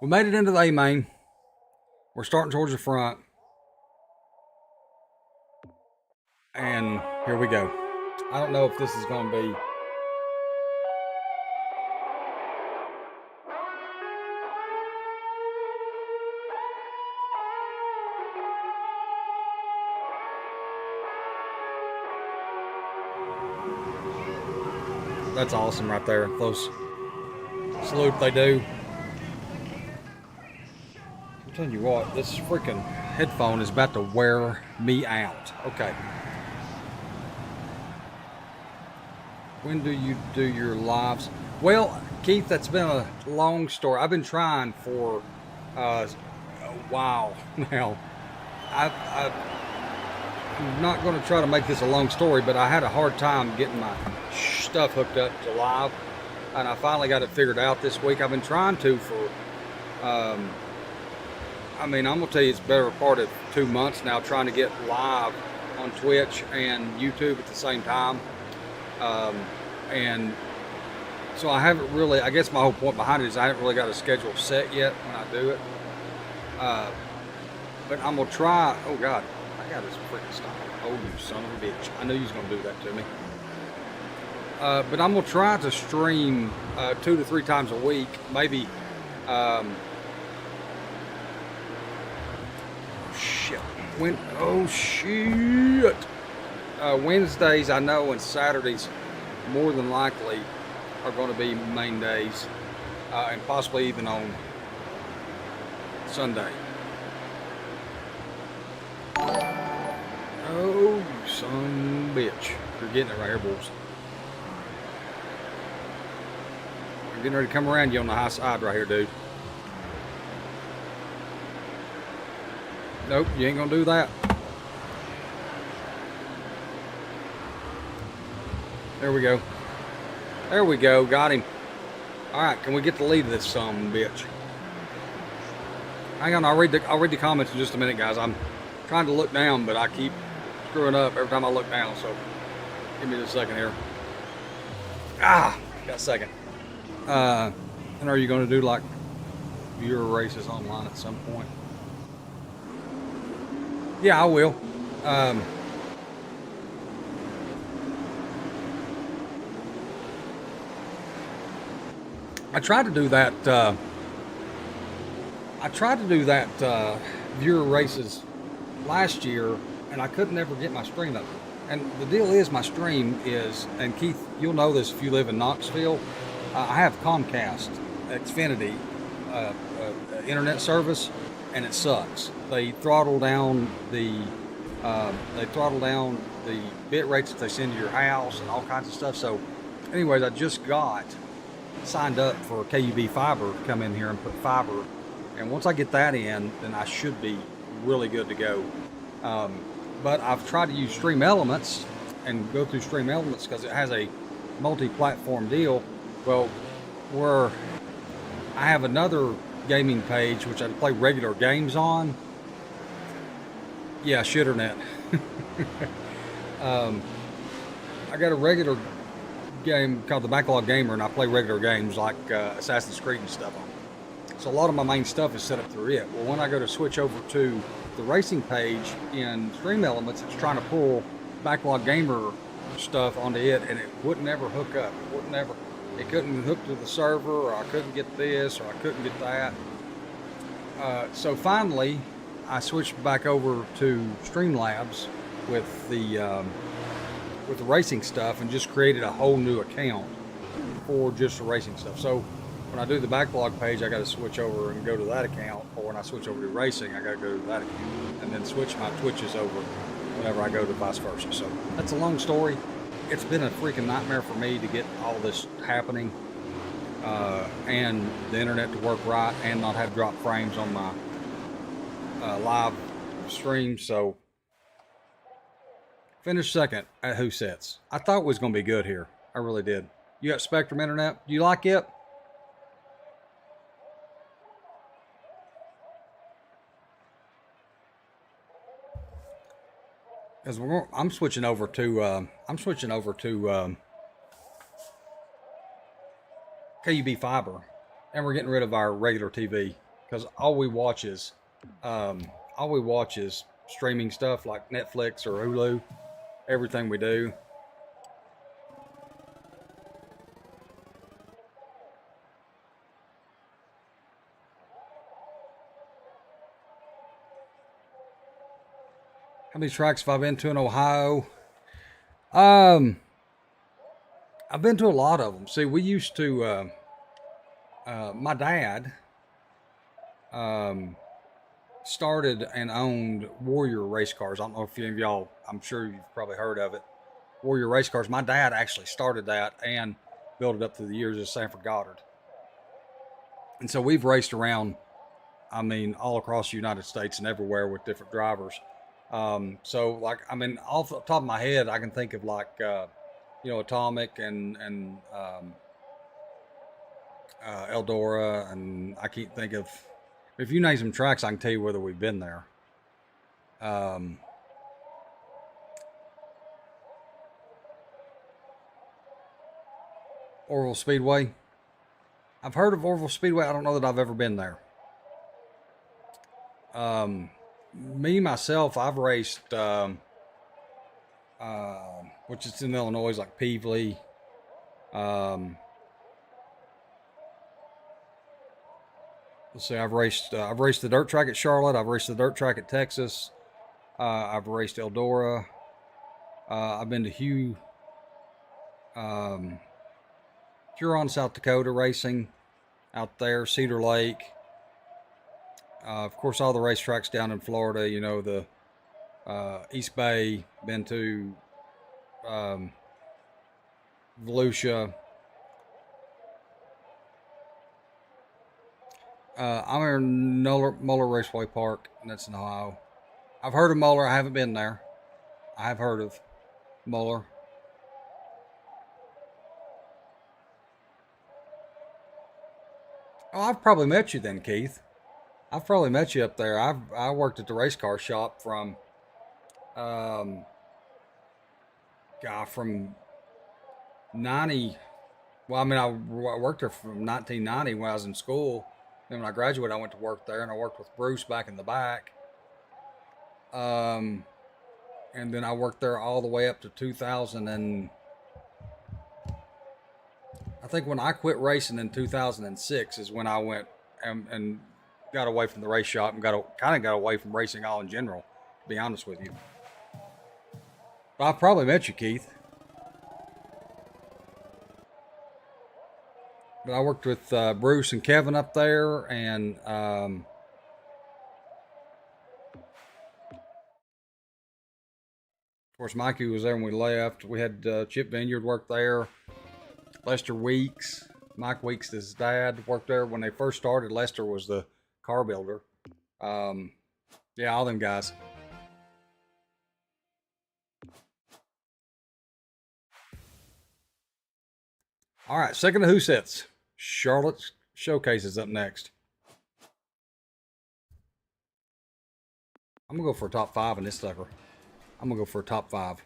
we made it into the A main. We're starting towards the front. And here we go. I don't know if this is going to be... That's awesome right there. Close salute they do. I'm telling you what, this freaking headphone is about to wear me out. Okay. When do you do your lives? Well, Keith, that's been a long story. I've been trying for a while now. I'm not going to try to make this a long story, but I had a hard time getting my stuff hooked up to live, and I finally got it figured out this week. I've been trying to for, I mean, I'm going to tell you, it's better part of 2 months now trying to get live on Twitch and YouTube at the same time. And so I haven't really, I guess my whole point behind it is I haven't really got a schedule set yet when I do it. But I'm going to try, oh God, I got this freaking stop. Oh, you son of a bitch. I knew you was going to do that to me. But I'm going to try to stream 2 to 3 times a week, maybe. Shit. Oh, shit. Wednesdays, I know, and Saturdays, more than likely, are going to be main days, and possibly even on Sunday. Oh, you son of a bitch. You're getting it right here, boys. I'm getting ready to come around you on the high side right here, dude. Nope, you ain't gonna do that. There we go. There we go, got him. Alright, can we get the lead of this son of a bitch? Hang on, I'll read the comments in just a minute, guys. I'm trying to look down, but I keep screwing up every time I look down, so give me just a second here. Got a second. And are you gonna do like viewer races online at some point? Yeah, I will. I tried to do that. Viewer races last year, and I couldn't ever get my stream up. And the deal is, my stream is, and Keith, you'll know this if you live in Knoxville. I have Comcast, Xfinity, internet service, and it sucks. They throttle down the bit rates that they send to your house and all kinds of stuff. So, anyways, I just got signed up for KUB fiber to come in here and put fiber, and once I get that in, then I should be really good to go. But I've tried to use Stream Elements and go through Stream Elements because it has a multi-platform deal. Well, where I have another gaming page which I play regular games on. Yeah, shitternet. I got a regular game called the Backlog Gamer, and I play regular games like Assassin's Creed and stuff on it. So a lot of my main stuff is set up through it. Well, when I go to switch over to the racing page in Stream Elements, it's trying to pull Backlog Gamer stuff onto it, and it wouldn't ever hook up. It couldn't hook to the server, or I couldn't get this, or I couldn't get that. So finally, I switched back over to Streamlabs with the racing stuff, and just created a whole new account for just the racing stuff. So when I do the backlog page, I got to switch over and go to that account, or when I switch over to racing, I got to go to that account, and then switch my Twitches over whenever I go to vice versa. So that's a long story. It's been a freaking nightmare for me to get all this happening, and the internet to work right, and not have drop frames on my live stream. So finished second at Who Sets. I thought it was going to be good here. I really did. You got Spectrum Internet? Do you like it? Because I'm switching over to KUB fiber, and we're getting rid of our regular TV because all we watch is streaming stuff like Netflix or Hulu. Everything we do. How many tracks have I been to in Ohio? I've been to a lot of them. See, we used to, my dad started and owned Warrior race cars. I don't know if any of y'all, I'm sure you've probably heard of it. Warrior race cars. My dad actually started that and built it up through the years at Sanford Goddard. And so we've raced around, I mean, all across the United States and everywhere with different drivers. So like, I mean, off the top of my head, I can think of like, Atomic and Eldora, and I can't think of, if you name some tracks, I can tell you whether we've been there. Orville Speedway. I've heard of Orville Speedway. I don't know that I've ever been there. Myself, I've raced, which is in Illinois, like Peevely. Let's see, I've raced the dirt track at Charlotte. I've raced the dirt track at Texas. I've raced Eldora. I've been to Huron, South Dakota racing out there, Cedar Lake. Of course, all the racetracks down in Florida, the East Bay, been to Volusia. I'm in Muller Raceway Park, and that's in Ohio. I've heard of Muller. I haven't been there. I have heard of Muller. Oh, I've probably met you then, Keith. I've probably met you up there. I worked at the race car shop from, um, from 90. Well, I mean, I worked there from 1990 when I was in school. Then when I graduated, I went to work there, and I worked with Bruce back in the back. And then I worked there all the way up to 2000, and I think when I quit racing in 2006 is when I went and got away from the race shop and kind of got away from racing all in general, to be honest with you. But I've probably met you, Keith. But I worked with Bruce and Kevin up there, and of course Mikey was there when we left. We had Chip Vineyard work there. Lester Weeks, Mike Weeks, his dad, worked there when they first started. Lester was the car builder. Yeah, all them guys. All right, second of who sets. Charlotte's Showcase is up next. I'm going to go for a top 5 in this sucker. I'm going to go for a top 5.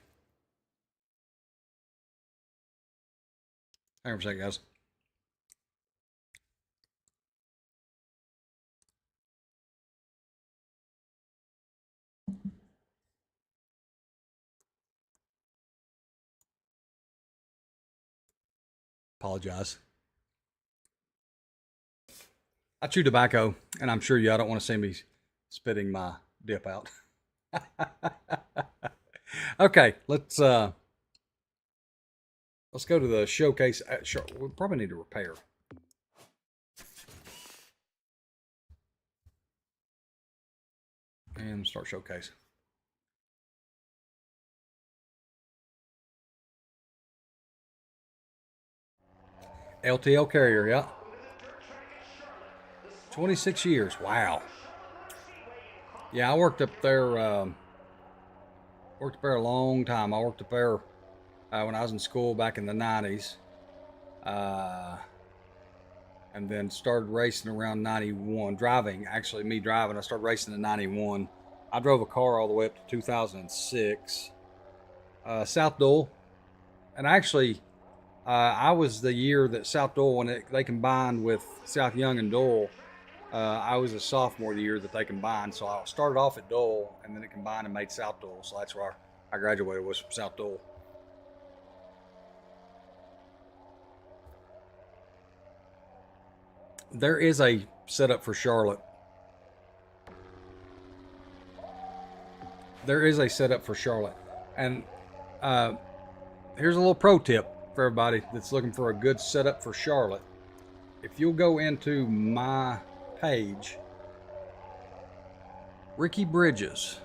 Hang on for a second, guys. Apologize. I chew tobacco, and I'm sure y'all don't want to see me spitting my dip out. Okay, let's go to the showcase. We probably need to repair. And start showcase. LTL Carrier, yeah. 26 years, wow. Yeah, I worked up there. Worked up there a long time. I worked up there when I was in school back in the 90s. And then started racing around 91. Actually me driving, I started racing in 91. I drove a car all the way up to 2006. South Dole. And actually, I was the year that South Dole, when they combined with South Young and Dole, I was a sophomore the year that they combined. So I started off at Dole, and then it combined and made South Dole. So that's where I graduated, was from South Dole. There is a setup for Charlotte. There is a setup for Charlotte. And here's a little pro tip for everybody that's looking for a good setup for Charlotte. If you'll go into my page, Ricky Bridges.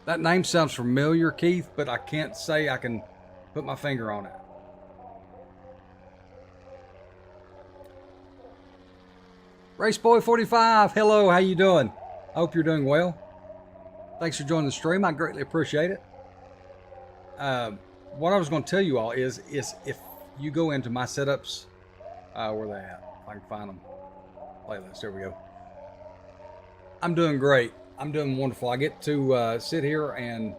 That name sounds familiar, Keith, but I can't say I can put my finger on it. Raceboy 45, hello, how you doing? I hope you're doing well. Thanks for joining the stream. I greatly appreciate it. What I was going to tell you all is if you go into my setups, where they at? If I can find them. Playlist. There we go. I'm doing great. I'm doing wonderful. I get to sit here and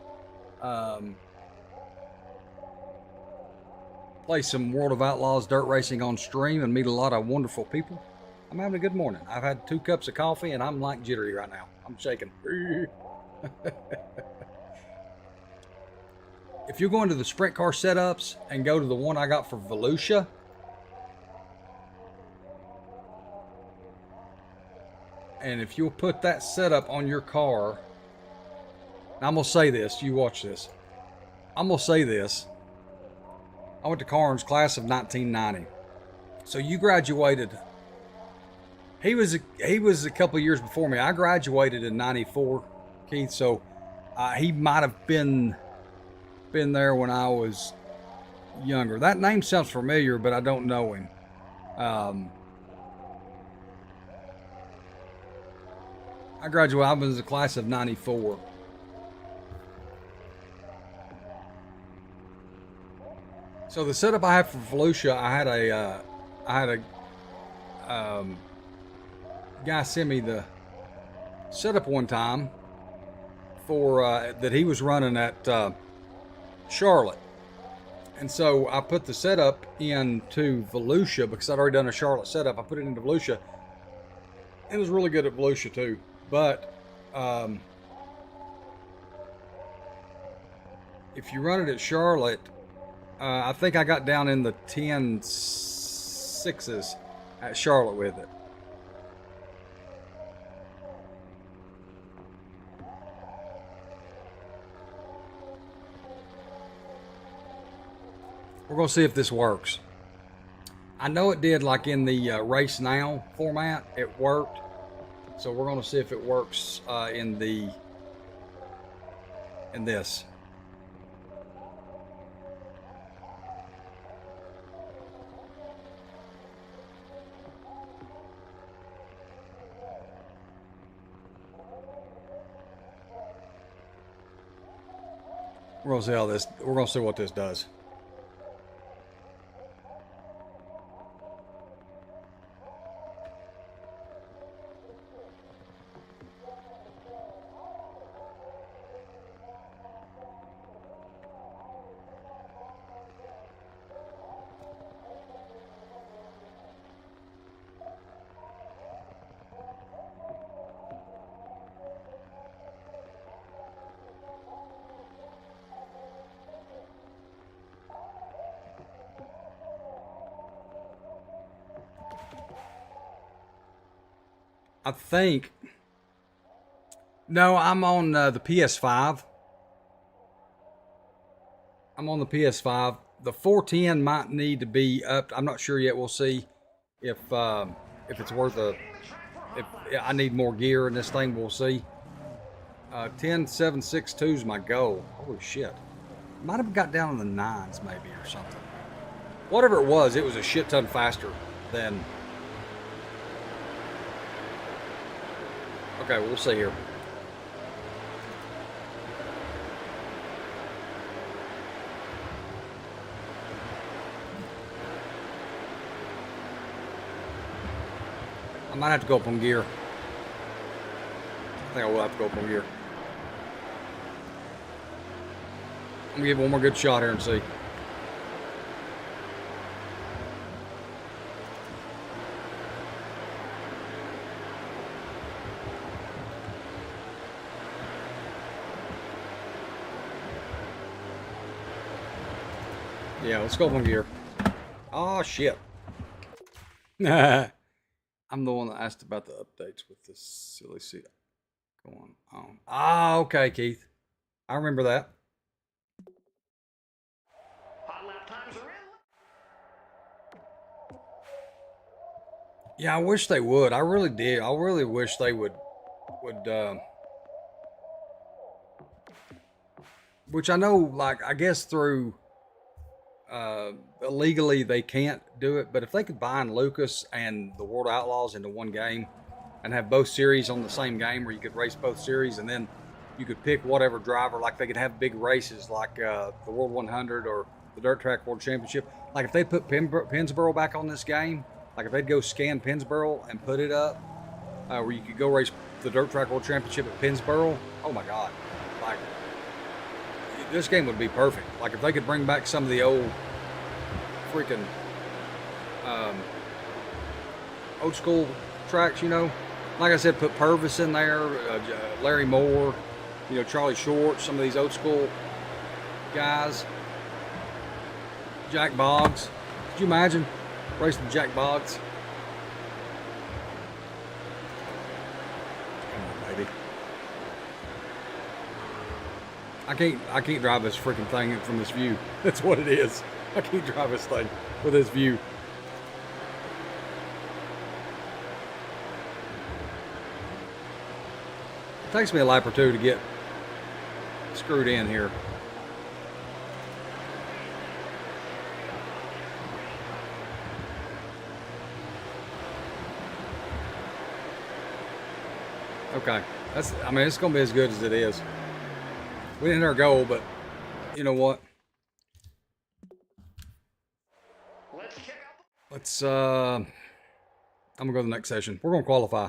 play some World of Outlaws dirt racing on stream and meet a lot of wonderful people. I'm having a good morning. I've had 2 cups of coffee and I'm like jittery right now. I'm shaking. If you go into the sprint car setups and go to the one I got for Volusia, and if you'll put that setup on your car, I'm going to say this, you watch this. I'm going to say this. I went to Carnes, class of 1990. So you graduated. He was a couple of years before me. I graduated in 94, Keith. So he might have been there when I was younger. That name sounds familiar, but I don't know him. I graduated. I was the class of '94. So the setup I had for Volusia, I had a guy send me the setup one time for that he was running at Charlotte, and so I put the setup into Volusia because I'd already done a Charlotte setup. I put it into Volusia. It was really good at Volusia too, but if you run it at Charlotte, I think I got down in the 10.6s at Charlotte with it. We're going to see if this works. I know it did, like in the Race Now format, it worked. So we're going to see if it works in this. We're going to see how this. We're going to see what this does. I think. No, I'm on the PS5. I'm on the PS5. The 410 might need to be upped. I'm not sure yet. We'll see if it's worth a. If I need more gear in this thing, we'll see. 10.762 is my goal. Holy shit! Might have got down in the 9s maybe or something. Whatever it was a shit ton faster than. Okay, we'll see here. I might have to go up on gear. I think I will have to go up on gear. I'm gonna give it one more good shot here and see. Yeah, let's go up on gear. Oh shit. I'm the one that asked about the updates with this silly shit going on. Ah, okay, Keith. I remember that. Hot lap times are in. Yeah, I wish they would. I really did. I really wish they would which I know, like, I guess through illegally they can't do it, but if they could bind Lucas and the World Outlaws into one game and have both series on the same game where you could race both series and then you could pick whatever driver, like they could have big races like the World 100 or the Dirt Track World Championship. Like if they put Pennsboro back on this game, like if they'd go scan Pennsboro and put it up where you could go race the Dirt Track World Championship at Pennsboro, oh my God, like this game would be perfect. Like if they could bring back some of the old freaking old school tracks, you know, like I said, put Purvis in there, Larry Moore, you know, Charlie Short, some of these old school guys, Jack Boggs. Could you imagine racing Jack Boggs? Come on, baby. I can't drive this freaking thing from this view. That's what it is. I can't drive this thing with this view. It takes me a lap or two to get screwed in here. Okay. I mean, it's going to be as good as it is. We didn't hit our goal, but you know what? Let's, I'm going to go to the next session. We're going to qualify.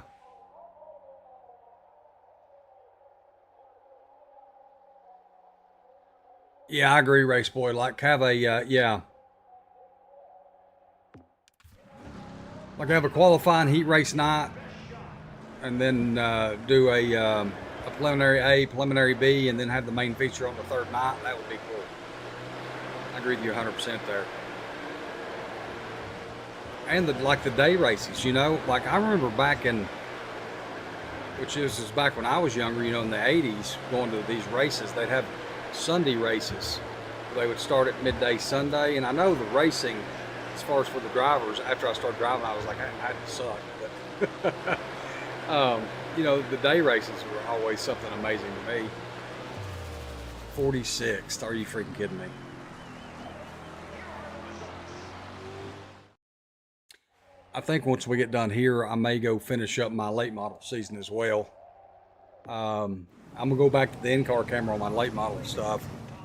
Yeah, I agree, Race Boy. Like, have a, yeah. Like, have a qualifying heat race night, and then do a preliminary A, preliminary B, and then have the main feature on the third night. That would be cool. I agree with you 100% there. And like the day races, you know, like I remember back in, which is back when I was younger, you know, in the 80s, going to these races, they'd have Sunday races. They would start at midday Sunday, and I know the racing, as far as for the drivers, after I started driving, I was like, I suck. But, you know, the day races were always something amazing to me. 46th, are you freaking kidding me? I think once we get done here, I may go finish up my late model season as well. I'm gonna go back to the in-car camera on my late model stuff.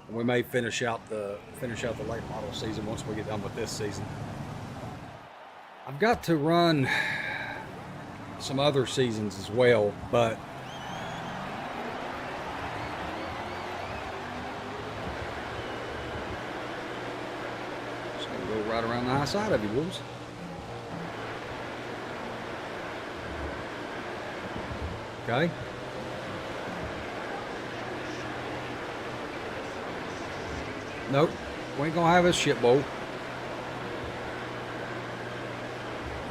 And we may finish out the late model season once we get done with this season. I've got to run some other seasons as well, but just gonna go right around the high side of you, wolves. Okay. Nope. We ain't gonna have this shit bowl.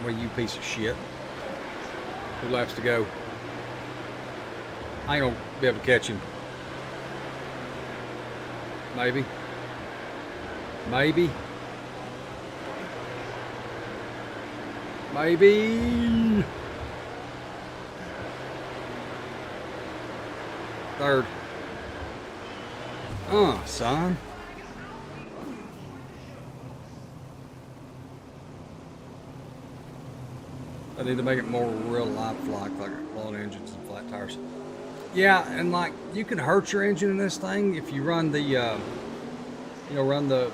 Where you piece of shit. 2 laps to go. I ain't gonna be able to catch him. Maybe. Maybe. Maybe. Third. Son. I need to make it more real lifelike, like blown engines and flat tires. Yeah, and like you can hurt your engine in this thing if you run the, you know, run the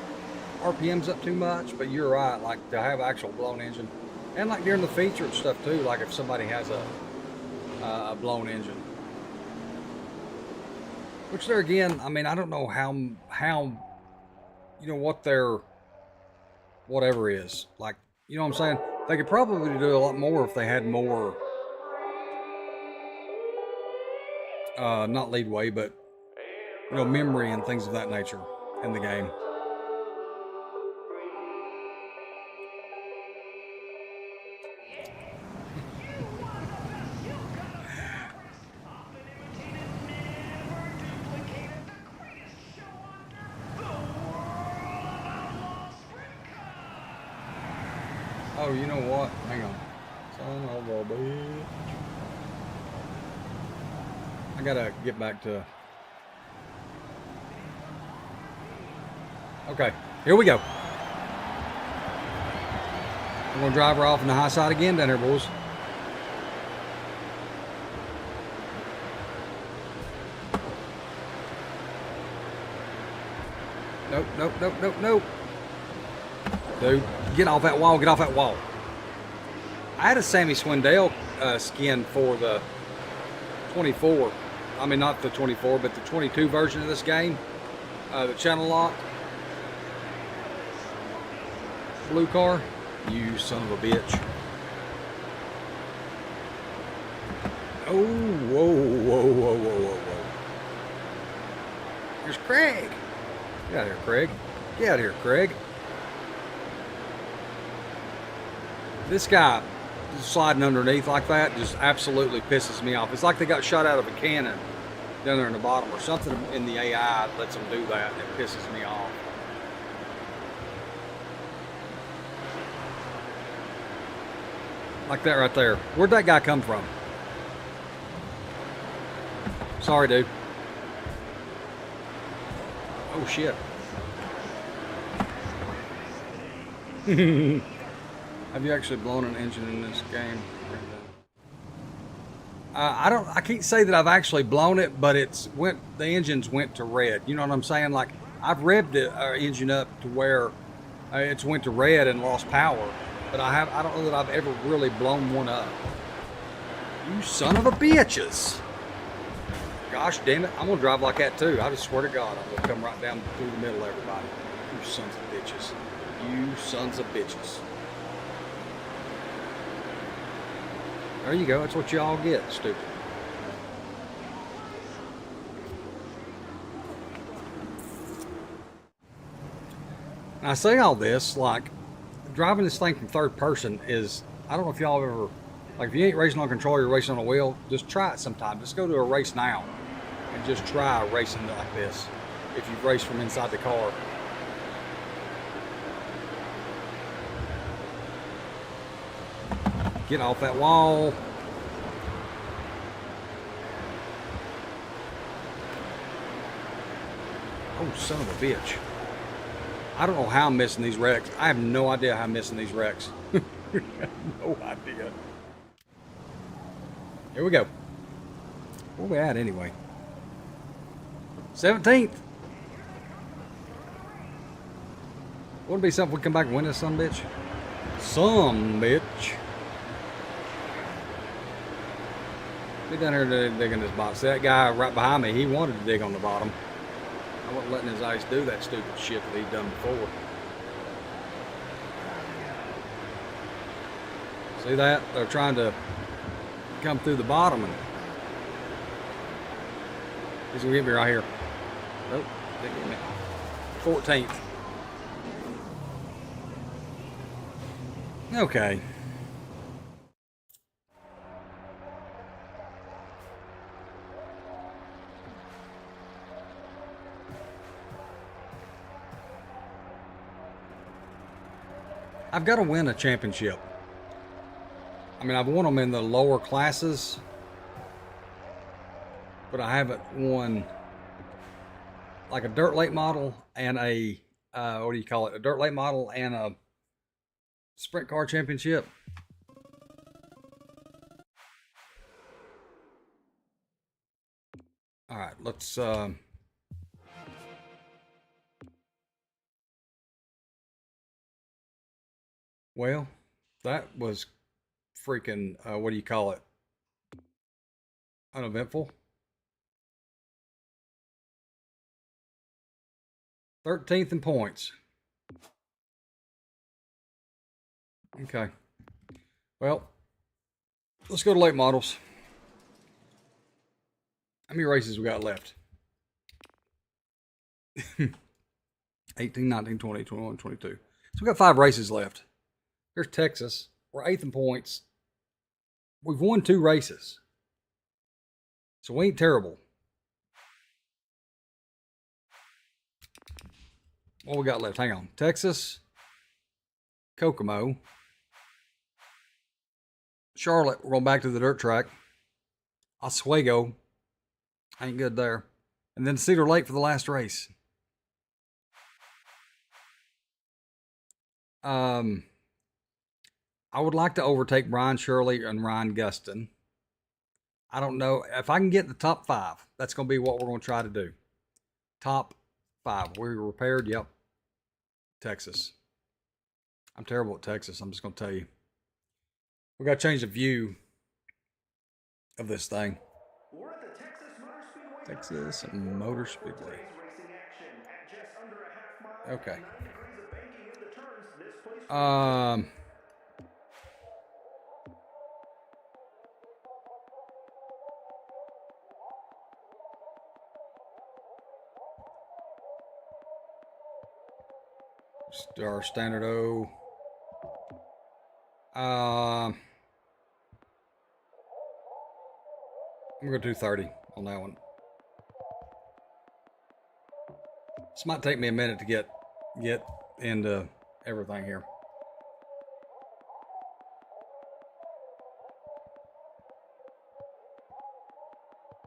RPMs up too much. But you're right, like to have actual blown engine, and like during the feature and stuff too. Like if somebody has a blown engine, which there again, I mean, I don't know how you know what their whatever is like. You know what I'm saying? They could probably do a lot more if they had more, not leadway, but, you know, memory and things of that nature in the game. Oh, you know what? Hang on. Son of a bitch. I gotta get back to... Okay, here we go. I'm gonna drive her off on the high side again down here, boys. Nope, nope, nope, nope, nope. Dude, get off that wall, get off that wall. I had a Sammy Swindell skin for the 24. I mean, not the 24, but the 22 version of this game. The channel lock. Blue car. You son of a bitch. Oh, whoa, whoa, whoa, whoa, whoa, whoa. Here's Craig. Get out of here, Craig. Get out of here, Craig. This guy sliding underneath like that just absolutely pisses me off. It's like they got shot out of a cannon down there in the bottom, or something in the AI lets them do that, and it pisses me off. Like that right there. Where'd that guy come from? Sorry, dude. Oh, shit. Have you actually blown an engine in this game? I can't say that I've actually blown it, but the engines went to red. You know what I'm saying? Like, I've revved the engine up to where it's went to red and lost power, but I don't know that I've ever really blown one up. You son of a bitches. Gosh damn it, I'm gonna drive like that too. I just swear to God, I'm gonna come right down through the middle of everybody. You sons of bitches. You sons of bitches. There you go, that's what you all get, stupid. And I say all this, like, driving this thing from third person is, I don't know if y'all ever, like, if you ain't racing on control, you're racing on a wheel, just try it sometime. Just go to a race now and just try racing like this if you've raced from inside the car. Get off that wall. Oh, son of a bitch. I don't know how I'm missing these wrecks. I have no idea how I'm missing these wrecks. No idea. Here we go. Where we at anyway? 17th. Wouldn't it be something we come back and win this son bitch? Some bitch. Be down here digging this bottom. See that guy right behind me, he wanted to dig on the bottom. I wasn't letting his ice do that stupid shit that he'd done before. See that? They're trying to come through the bottom and he's gonna get me right here. Nope, didn't get me. 14th. Okay. I've got to win a championship. I mean, I've won them in the lower classes, but I haven't won like a dirt late model and a, what do you call it? A dirt late model and a sprint car championship. All right, let's, well, that was freaking, what do you call it? Uneventful. 13th in points. Okay. Well, let's go to late models. How many races we got left? 18, 19, 20, 21, 22. So we got 5 races left. Here's Texas. We're 8th in points. We've won 2 races. So we ain't terrible. What we got left? Hang on. Texas, Kokomo, Charlotte. We're going back to the dirt track. Oswego. Ain't good there. And then Cedar Lake for the last race. I would like to overtake Brian Shirley and Ryan Gustin. I don't know. If I can get the top 5, that's going to be what we're going to try to do. Top 5. We're repaired. Yep. Texas. I'm terrible at Texas. I'm just going to tell you. We got to change the view of this thing. We're at the Texas Motor Speedway. Today's racing action at just under a half mile. Okay. 9 degrees of banking in the turns. This place Our standard O. I'm gonna do 30 on that one. This might take me a minute to get into everything here.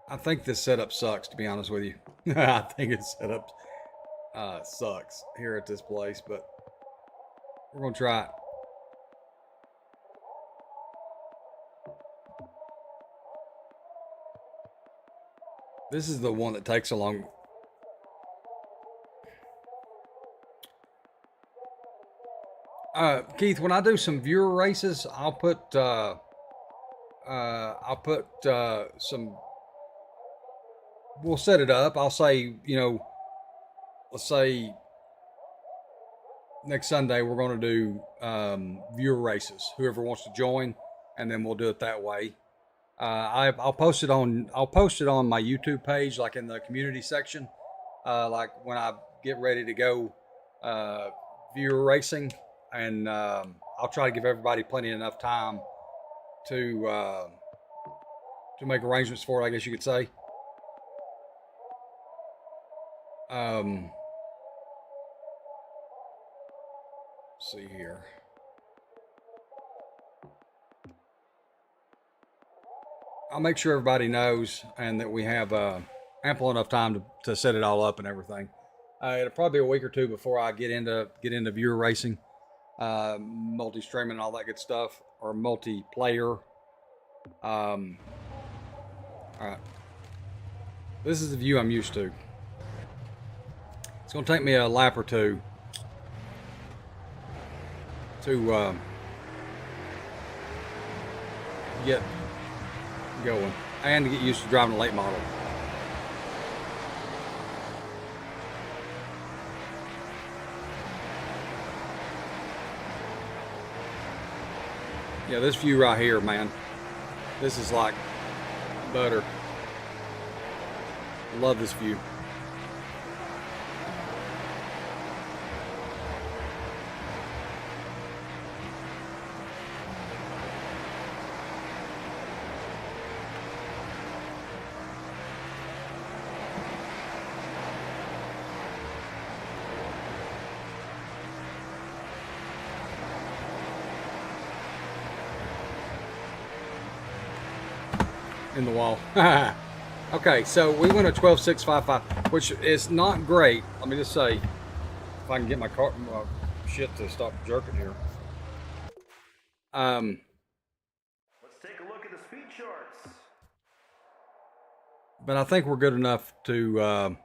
I think this setup sucks, to be honest with you. I think it's setup sucks here at this place, but we're gonna try it. This is the one that takes a long. Keith, when I do some viewer races, I'll put some. We'll set it up. I'll say, let's say next Sunday we're going to do viewer races. Whoever wants to join, and then we'll do it that way. I'll post it on my YouTube page, like in the community section, like when I get ready to go viewer racing, and I'll try to give everybody plenty enough time to make arrangements for it, I guess you could say. Let's see here. I'll make sure everybody knows, and that we have ample enough time to set it all up and everything. It'll probably be a week or two before I get into viewer racing, multi-streaming and all that good stuff, or multiplayer. All right, this is the view I'm used to. It's going to take me a lap or two to get going and to get used to driving a late model. Yeah, this view right here, man, this is like butter. Love this view. In the wall. Okay, so we went a 12.655, which is not great. Let me just say, if I can get my shit to stop jerking here. Let's take a look at the speed charts. But I think we're good enough to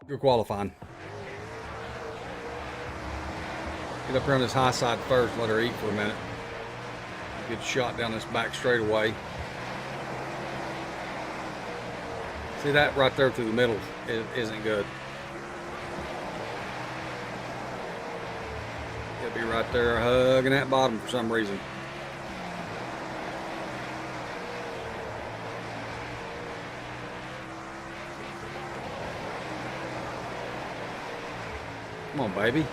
go qualifying. Get up here on this high side first, let her eat for a minute. Get shot down this back straightaway. See that right there through the middle isn't good. It'll be right there hugging that bottom for some reason. Come on, baby.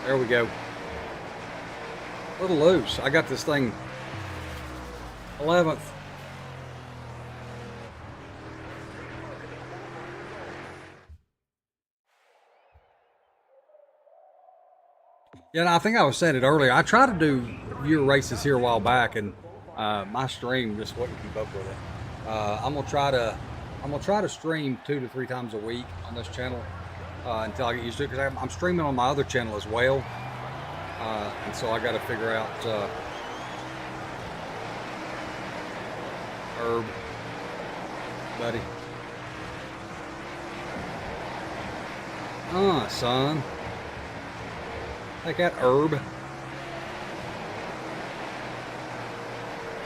There we go. A little loose. I got this thing 11th. Yeah, and I think I was saying it earlier. I tried to do viewer races here a while back, and my stream just wouldn't keep up with it. I'm gonna try to stream 2 to 3 times a week on this channel until I get used to it, because I'm streaming on my other channel as well. And so I got to figure out Herb, buddy. Son. Take that, Herb. This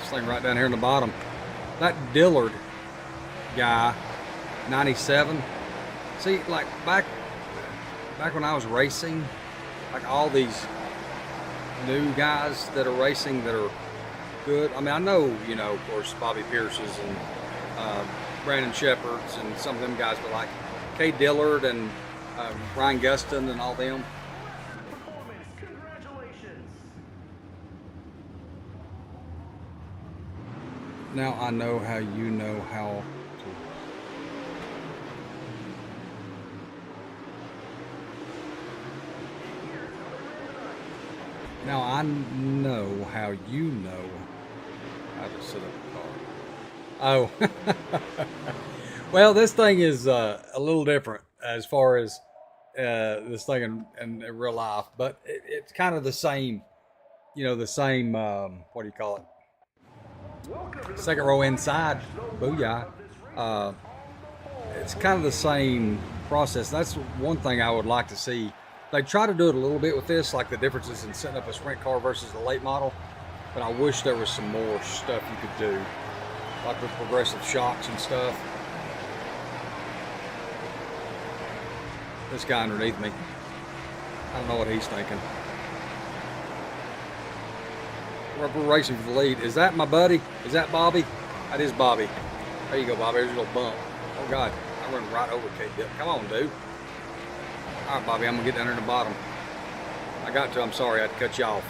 thing right down here in the bottom. That Dillard guy, 97. See, like back when I was racing, like all these new guys that are racing that are good. I mean, I know, of course, Bobby Pierce's and Brandon Shepard's and some of them guys, but like Kay Dillard and Ryan Gustin and all them. Congratulations. Now I know how you know how to. Now I know how you know how to set up a car. Oh. Well, this thing is a little different as far as this thing in real life, but it's kind of the same you know, the same, what do you call it? Second row inside. Booyah. It's kind of the same process. That's one thing I would like to see. They try to do it a little bit with this, like the differences in setting up a sprint car versus the late model. But I wish there was some more stuff you could do, like with progressive shocks and stuff. This guy underneath me, I don't know what he's thinking. We're racing for the lead. Is that my buddy? Is that Bobby? That is Bobby. There you go, Bobby. There's a little bump. Oh, God. I run right over K-Dip. Come on, dude. All right, Bobby. I'm going to get down there in the bottom. I got to. I'm sorry. I had to cut you off.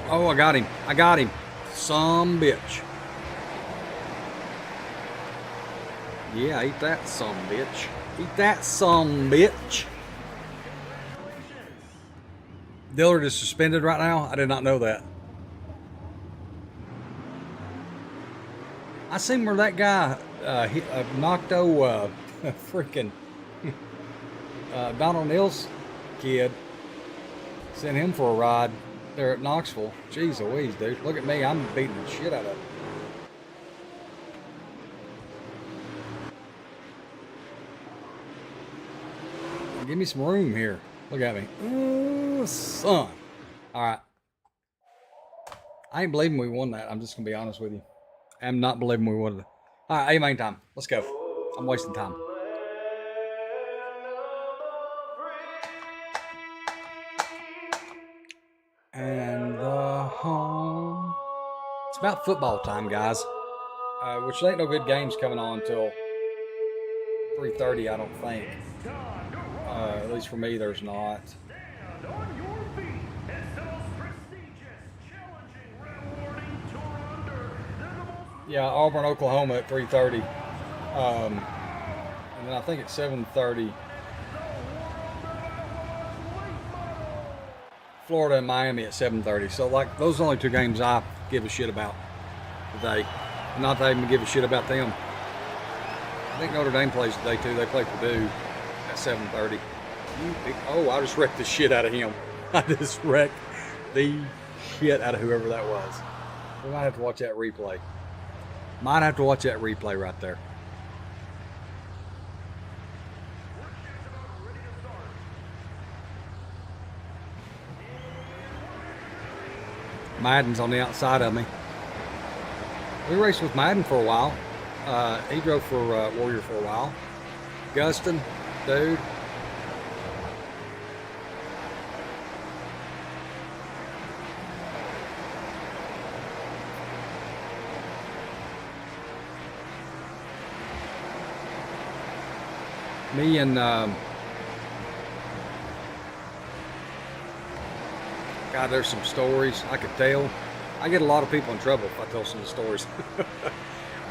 Oh, I got him. I got him. Some bitch. Yeah, eat that, some bitch. Eat that, some bitch. Dillard is suspended right now. I did not know that. I seen where that guy knocked freaking Donald Nils kid. Sent him for a ride there at Knoxville. Jeez Louise, dude. Look at me. I'm beating the shit out of him. Give me some room here. Look at me. Ooh, son. All right. I ain't believing we won that. I'm just going to be honest with you. I'm not believing we won it. All right, A-main time. Let's go. I'm wasting time. And the home. It's about football time, guys. Which ain't no good games coming on until 3:30, I don't think. At least for me, there's not. Yeah, Auburn, Oklahoma at 3:30. And then I think at 7:30, Florida and Miami at 7:30. So, like, those are the only two games I give a shit about today. Not that I even give a shit about them. I think Notre Dame plays today, too. They play Purdue at 7:30. Oh, I just wrecked the shit out of him. I just wrecked the shit out of whoever that was. We might have to watch that replay. Might have to watch that replay right there. Madden's on the outside of me. We raced with Madden for a while. He drove for Warrior for a while. Gustin, dude. Me and God, there's some stories I could tell. I get a lot of people in trouble if I tell some of the stories.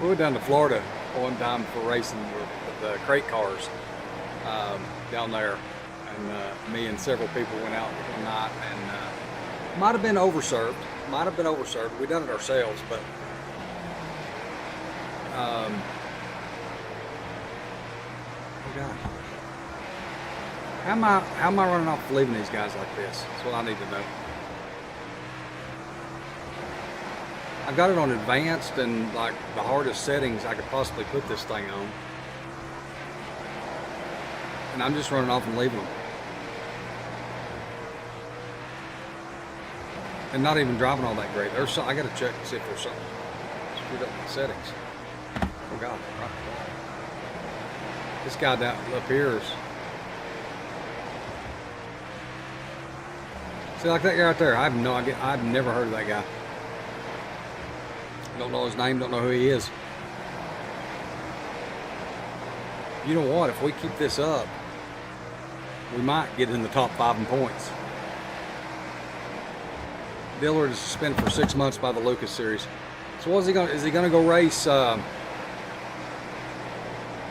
We went down to Florida one time for racing with the crate cars down there, and me and several people went out one night, and might have been overserved. Might have been overserved. We done it ourselves, but oh God. How am I running off leaving these guys like this? That's what I need to know. I've got it on advanced and like the hardest settings I could possibly put this thing on. And I'm just running off and leaving them. And not even driving all that great. There's some, I gotta check to see if there's something screwed up in the settings. Oh God. This guy down up here is. See, like that guy right there, I have no idea. I've never heard of that guy. Don't know his name, don't know who he is. You know what? If we keep this up, we might get in the top 5 in points. Dillard is suspended for 6 months by the Lucas Series. So what is he going? Is he going to go race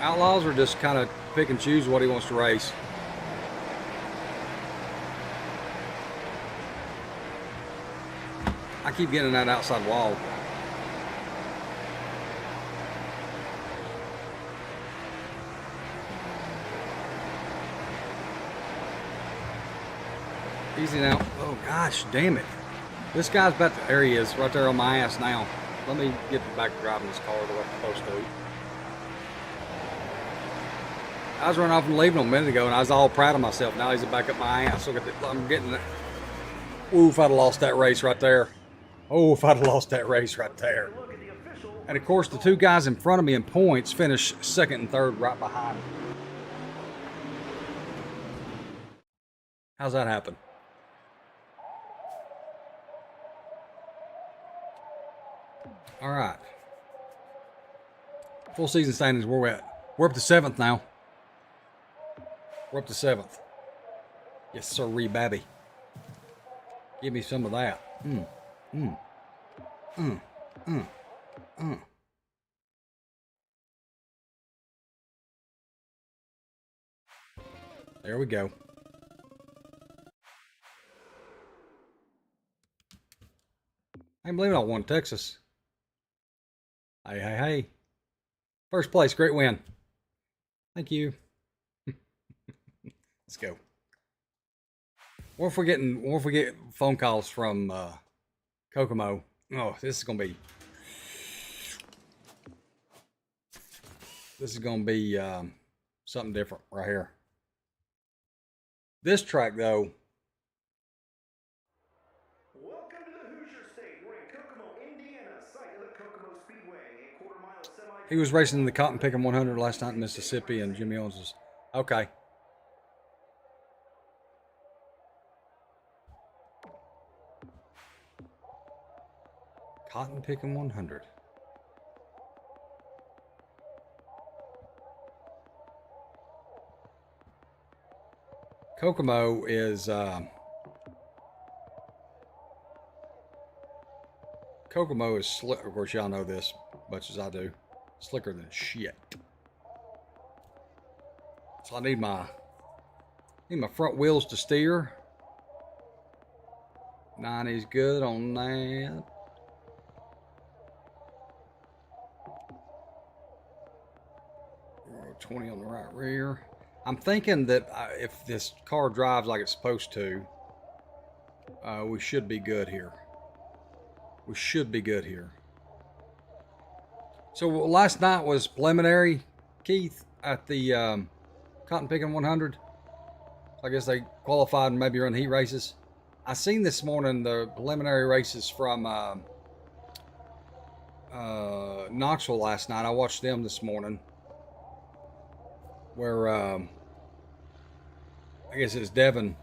Outlaws, or just kind of pick and choose what he wants to race? I keep getting that outside wall. Easy now. Oh, gosh, damn it. This guy's about to, there he is, right there on my ass now. Let me get back to driving this car the way I'm supposed to. I was running off and leaving him a minute ago, and I was all proud of myself. Now he's back up my ass. Look at that. I'm getting that. Ooh, if I'd have lost that race right there. Oh, if I'd have lost that race right there. And of course, the two guys in front of me in points finished second and third right behind me. How's that happen? All right. Full season standings, where we at? We're up to 7th now. We're up to 7th. Yes, sirree, babby. Give me some of that. There we go. I can't believe I won Texas. Hey, hey, hey. First place, great win. Thank you. Let's go. What if we get phone calls from Kokomo? Oh, this is gonna be something different right here. This track though. Welcome to the Hoosier State. We're in Kokomo, Indiana, site of the Kokomo Speedway, a quarter-mile semi. He was racing in the Cotton Picking 100 last night in Mississippi, and Jimmy Owens was okay. Cotton Picking 100. Kokomo is slick. Of course, y'all know this as much as I do. Slicker than shit. So I need my front wheels to steer. 90's good on that. Oh, 20 on the right rear. I'm thinking that if this car drives like it's supposed to, we should be good here. We should be good here. So last night was preliminary, Keith, at the Cotton Picking 100. I guess they qualified and maybe run heat races. I seen this morning the preliminary races from Knoxville last night. I watched them this morning. Where I guess it's Devin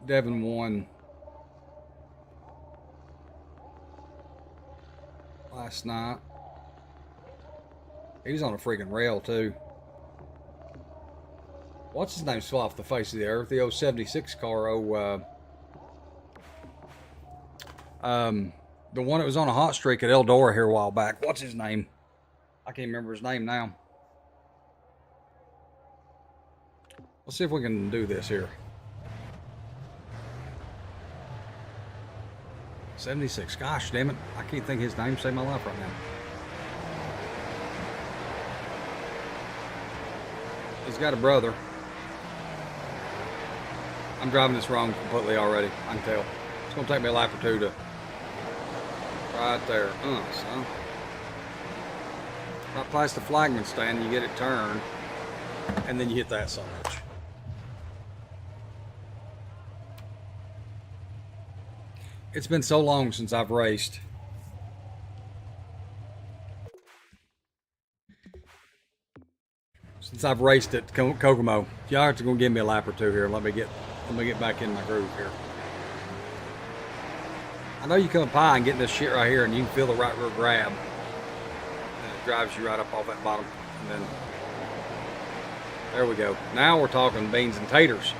won last night. He was on a freaking rail too. What's his name? Fell off the face of the earth. The 076 car. The one that was on a hot streak at Eldora here a while back. What's his name? I can't remember his name now. Let's see if we can do this here. 76. Gosh, damn it. I can't think his name. Save my life right now. He's got a brother. I'm driving this wrong completely already. I can tell. It's going to take me a lap or two to... Right there. Son. Right past the flagman stand, you get it turned. And then you hit that so much. It's been so long since I've raced. Since I've raced at Kokomo. Y'all are going to give me a lap or two here. Let me get back in my groove here. I know you come up high and get this shit right here and you can feel the right rear grab. And it drives you right up off that bottom. And then, there we go. Now we're talking beans and taters.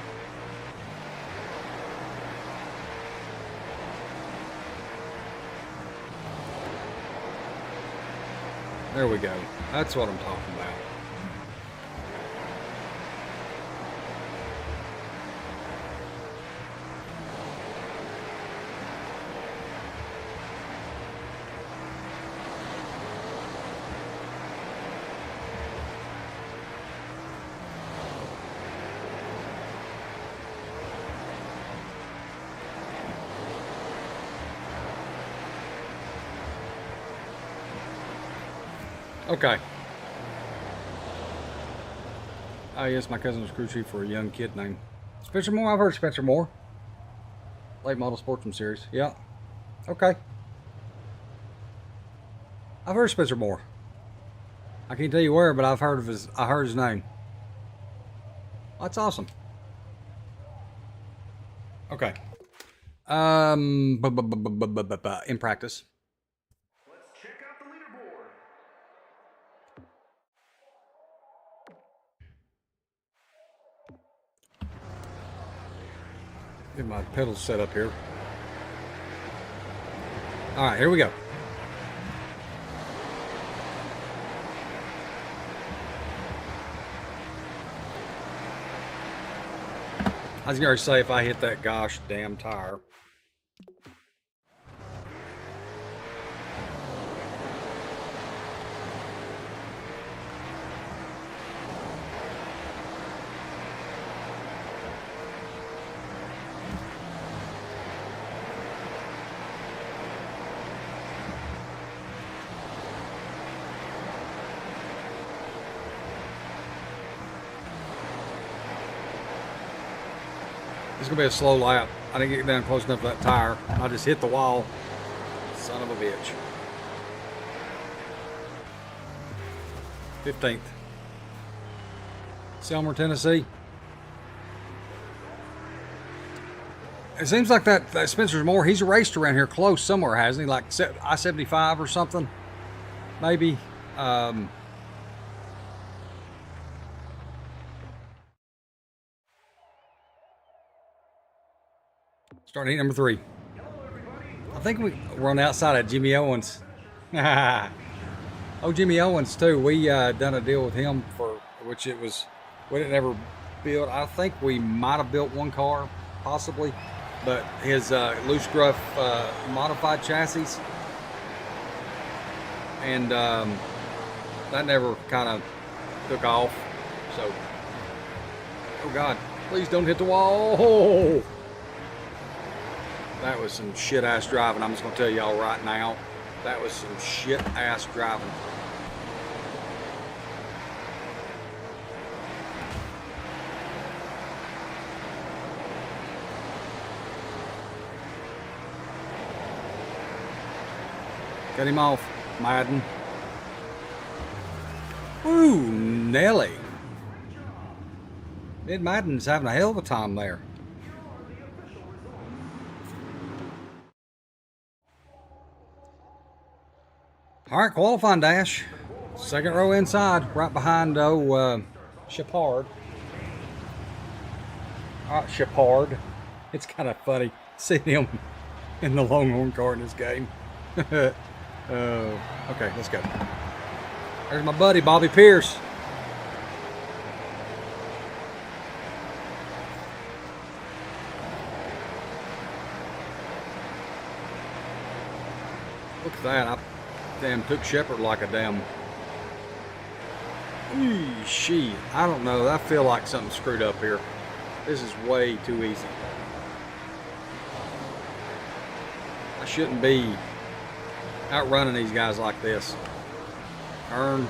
There we go. That's what I'm talking about. Okay. Oh, yes, my cousin was crew chief for a young kid named Spencer Moore. I've heard Spencer Moore. Late model sportsman series. Yeah. Okay. I've heard Spencer Moore. I can't tell you where, but I heard his name. That's awesome. Okay. In practice. Let's check out the leaderboard. Get my pedals set up here. All right, here we go. I was going to say if I hit that gosh damn tire. It's going to be a slow lap. I didn't get down close enough to that tire. I just hit the wall. Son of a bitch. 15th. Selmer, Tennessee. It seems like that Spencer's Moore, he's raced around here close somewhere, hasn't he? Like I-75 or something? Maybe. Starting heat number 3. I think we're on the outside of Jimmy Owens. Oh, Jimmy Owens too. We done a deal with him for which we didn't ever build. I think we might have built one car, possibly, but his loose gruff modified chassis, and that never kind of took off. So, oh God, please don't hit the wall. Oh. That was some shit ass driving. I'm just gonna tell y'all right now. That was some shit ass driving. Cut him off, Madden. Ooh, Nelly. Ed Madden's having a hell of a time there. All right, qualifying dash. Second row inside, right behind Shepard. Shepard. It's kind of funny seeing him in the Longhorn car in this game. Okay, let's go. There's my buddy, Bobby Pierce. Look at that. I damn took Shepard like a damn. Shit. I don't know. I feel like something screwed up here. This is way too easy. I shouldn't be outrunning these guys like this. Turn.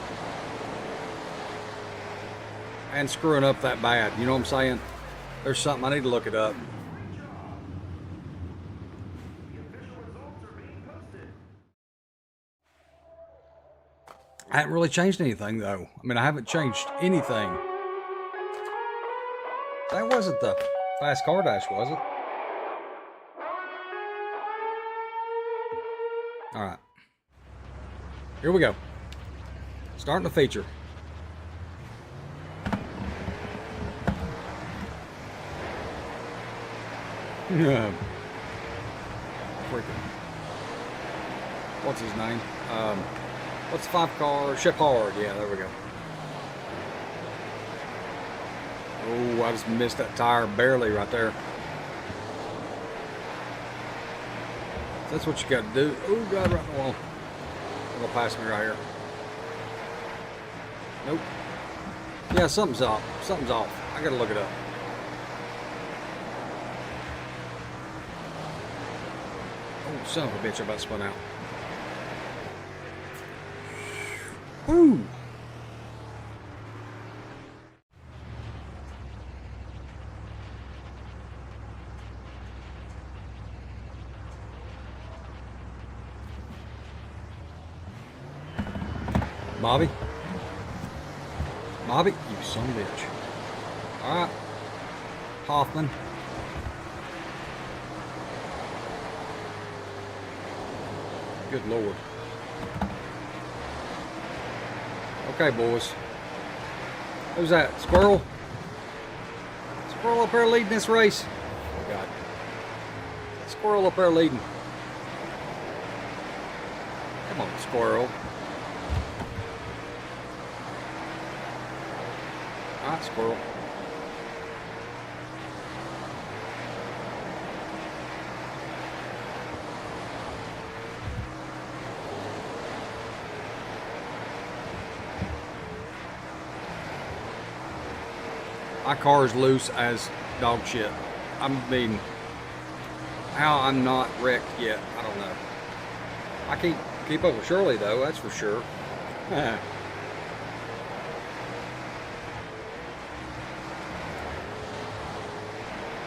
And screwing up that bad. You know what I'm saying? There's something. I need to look it up. I haven't really changed anything, though. I mean, I haven't changed anything. That wasn't the fast car dash, was it? All right. Here we go. Starting the feature. Freaking. What's his name? What's the 5 car? Shepard. Yeah, there we go. Oh, I just missed that tire barely right there. That's what you got to do. Oh, God, right in the wall. They're gonna pass me right here. Nope. Yeah, something's off. Something's off. I gotta look it up. Oh, son of a bitch, I'm about to spin out. Woo! Bobby? Bobby, you son of a bitch. Alright. Hoffman. Good Lord. Okay, boys. Who's that? Squirrel? Squirrel up there leading this race. Oh, God. Squirrel up there leading. Come on, Squirrel. Alright, Squirrel. My car is loose as dog shit. I mean, how I'm not wrecked yet, I don't know. I can't keep up with Shirley though, that's for sure.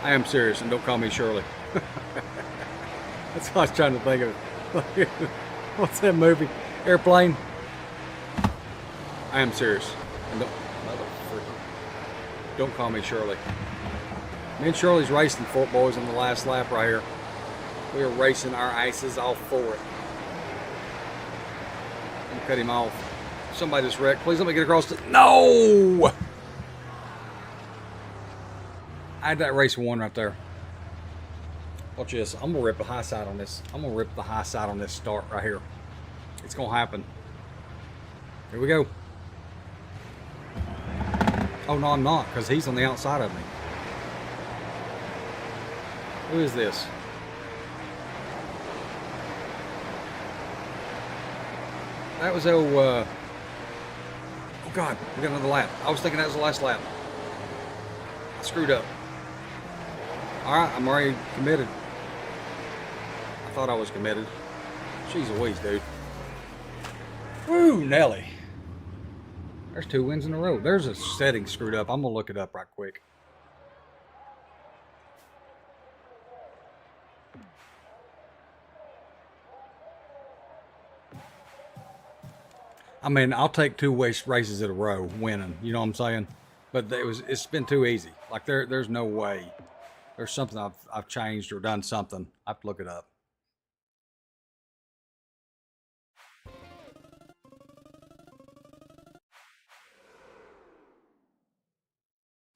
I am serious, and don't call me Shirley. That's what I was trying to think of. What's that movie? Airplane? I am serious. And don't call me Shirley. Me and Shirley's racing Fort Boys on the last lap right here. We are racing our asses off for it. I'm gonna cut him off. Somebody just wrecked. Please let me get across the... No! I had that race won right there. Watch this. I'm gonna rip the high side on this. I'm gonna rip the high side on this start right here. It's gonna happen. Here we go. Oh no, I'm not, because he's on the outside of me. Who is this? That was oh God, we got another lap. I was thinking that was the last lap. I screwed up. Alright, I'm already committed. I thought I was committed. Jeez Louise, dude. Woo, Nelly. There's 2 wins in a row. There's a setting screwed up. I'm going to look it up right quick. I mean, I'll take 2 races in a row winning. You know what I'm saying? But it's been too easy. Like, there's no way. There's something I've changed or done something. I have to look it up.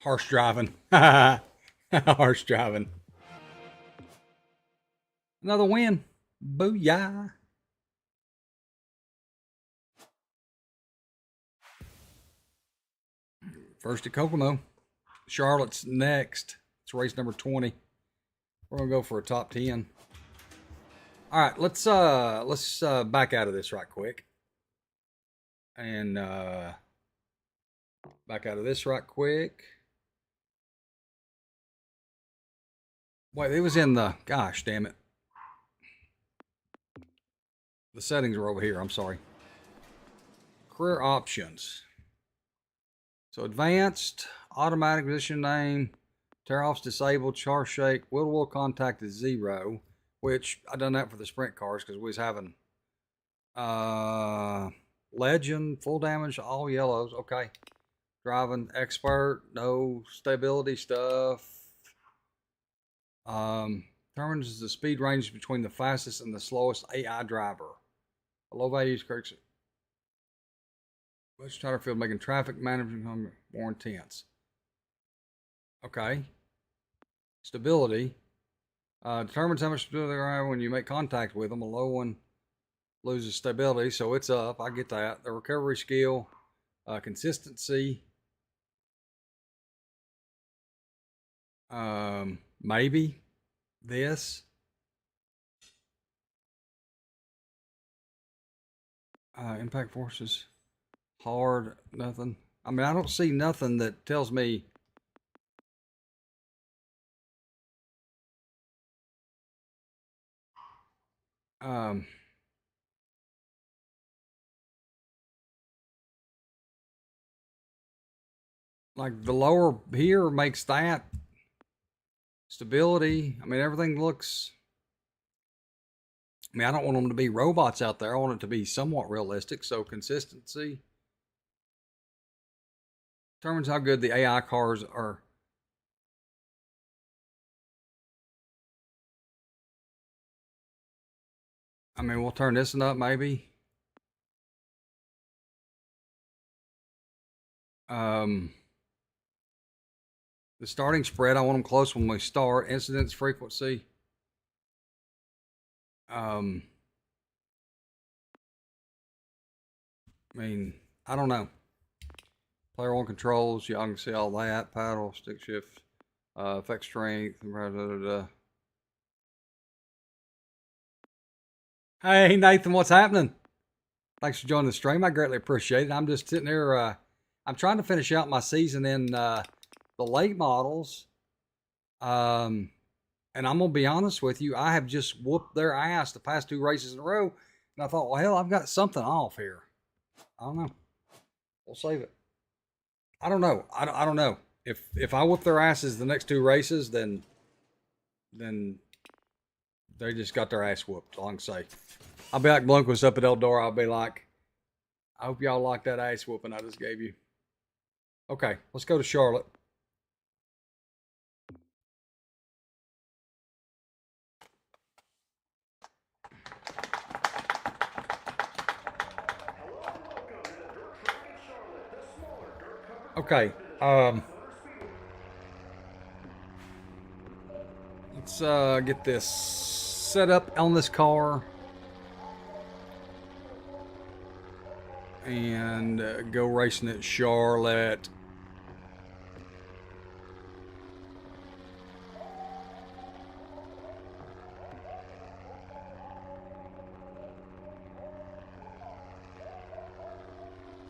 Harsh driving. Harsh driving. Another win. Booyah. First at Kokomo. Charlotte's next. It's race number 20. We're gonna go for a top 10. All right, let's back out of this right quick. And back out of this right quick. Wait, it was in the, gosh damn it. The settings are over here, I'm sorry. Career options. So advanced, automatic position name, tear off's disabled, char shake, wheel-to-wheel contact is 0, which I done that for the sprint cars because we was having legend, full damage, all yellows, okay. Driving expert, no stability stuff. Determines the speed range between the fastest and the slowest AI driver. A low value corrects it. Let's try to field making traffic management more intense. Okay. Stability. Determines how much stability they have when you make contact with them. A low one loses stability, so it's up. I get that. The recovery skill. Consistency. Maybe this. Impact forces. Hard, nothing. I mean, I don't see nothing that tells me Like the lower here makes that stability. I mean, everything looks. I mean, I don't want them to be robots out there. I want it to be somewhat realistic. So consistency determines how good the AI cars are. I mean, we'll turn this one up maybe. The starting spread, I want them close when we start. Incidence frequency. I mean, I don't know. Player one controls, y'all can see all that. Paddle, stick shift, effect strength. Blah, blah, blah, blah. Hey Nathan, what's happening? Thanks for joining the stream. I greatly appreciate it. I'm just sitting here. I'm trying to finish out my season in the late models. And I'm gonna be honest with you. I have just whooped their ass the past 2 races in a row, and I thought, well, hell, I've got something off here. I don't know. We'll save it. I don't know. I don't know. If I whoop their asses the next 2 races, then they just got their ass whooped. All I can say. I'll be like Blunquist up at Eldora. I'll be like, I hope y'all like that ass whooping I just gave you. Okay, let's go to Charlotte. Okay, let's get this set up on this car and go racing at Charlotte.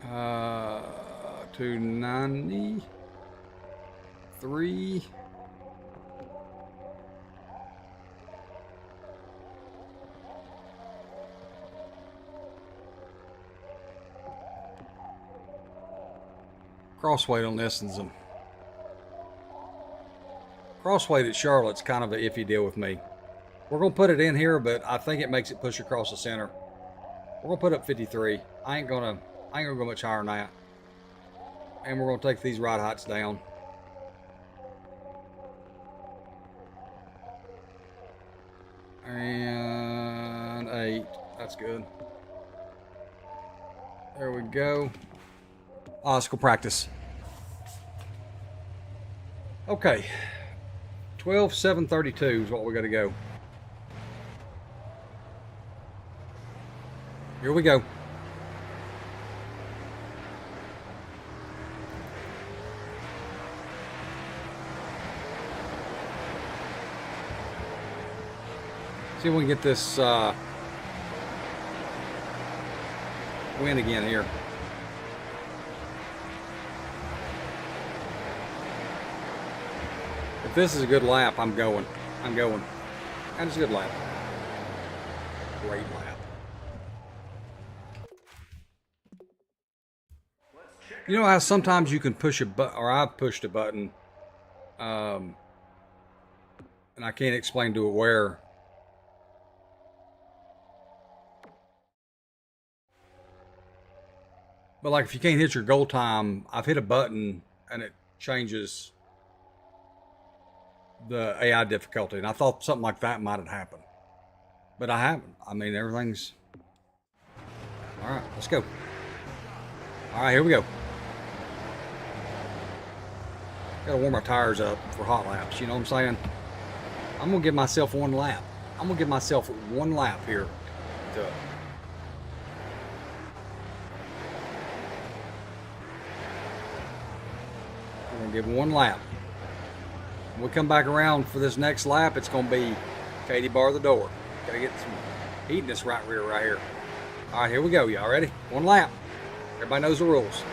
Uh, 293. Crossweight on this and some crossweight at Charlotte's kind of an iffy deal with me. We're gonna put it in here, but I think it makes it push across the center. We're gonna put up 53. I ain't gonna go much higher than that. And we're gonna take these ride heights down. And 8. That's good. There we go. Oh, let's go practice. Okay. 12,732 is what we got to go. Here we go. See if we can get this win again here. If this is a good lap, I'm going. And it's a good lap. Great lap. You know how sometimes you can push a button, or I've pushed a button, and I can't explain to it where. But like if you can't hit your goal time, I've hit a button and it changes the AI difficulty. And I thought something like that might have happened. But I haven't. I mean, everything's... All right, let's go. All right, here we go. Gotta warm our tires up for hot laps, you know what I'm saying? I'm gonna give myself 1 lap. I'm gonna give myself 1 lap here to... I'm gonna give 1 lap. When we come back around for this next lap, it's gonna be Katie, bar the door. Gotta get some heat in this right rear right here. All right, here we go. Y'all ready? 1 lap. Everybody knows the rules.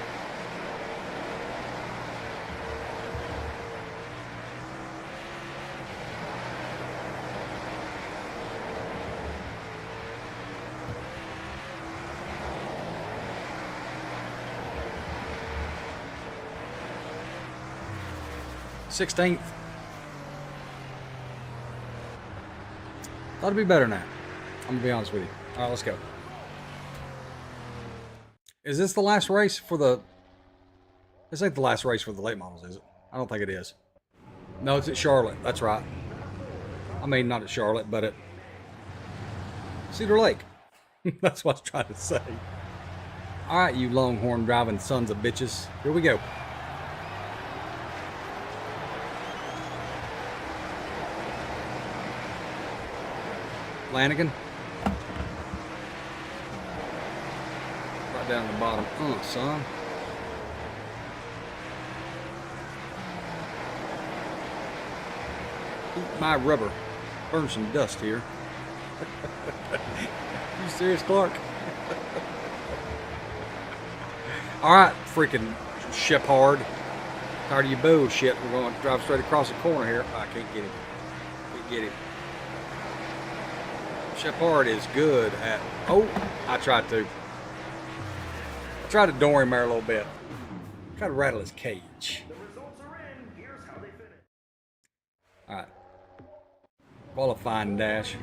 16th. Thought it'd be better than that. I'm gonna be honest with you. All right, let's go. Is this the last race for the... This ain't the last race for the late models, is it? I don't think it is. No, it's at Charlotte. That's right. I mean, not at Charlotte, but at Cedar Lake. That's what I was trying to say. All right, you Longhorn driving sons of bitches. Here we go. Flanagan. Right down at the bottom. Son. Eat my rubber. Burn some dust here. You serious, Clark? Alright, freaking Shepherd. Tired of your bullshit. We're going to drive straight across the corner here. I can't get him. Can't get him. Shepherd is good at... Oh, I tried to. I tried to door him there a little bit. Try to rattle his cage. The results are in. Here's how they finish. Alright. Qualifying dash.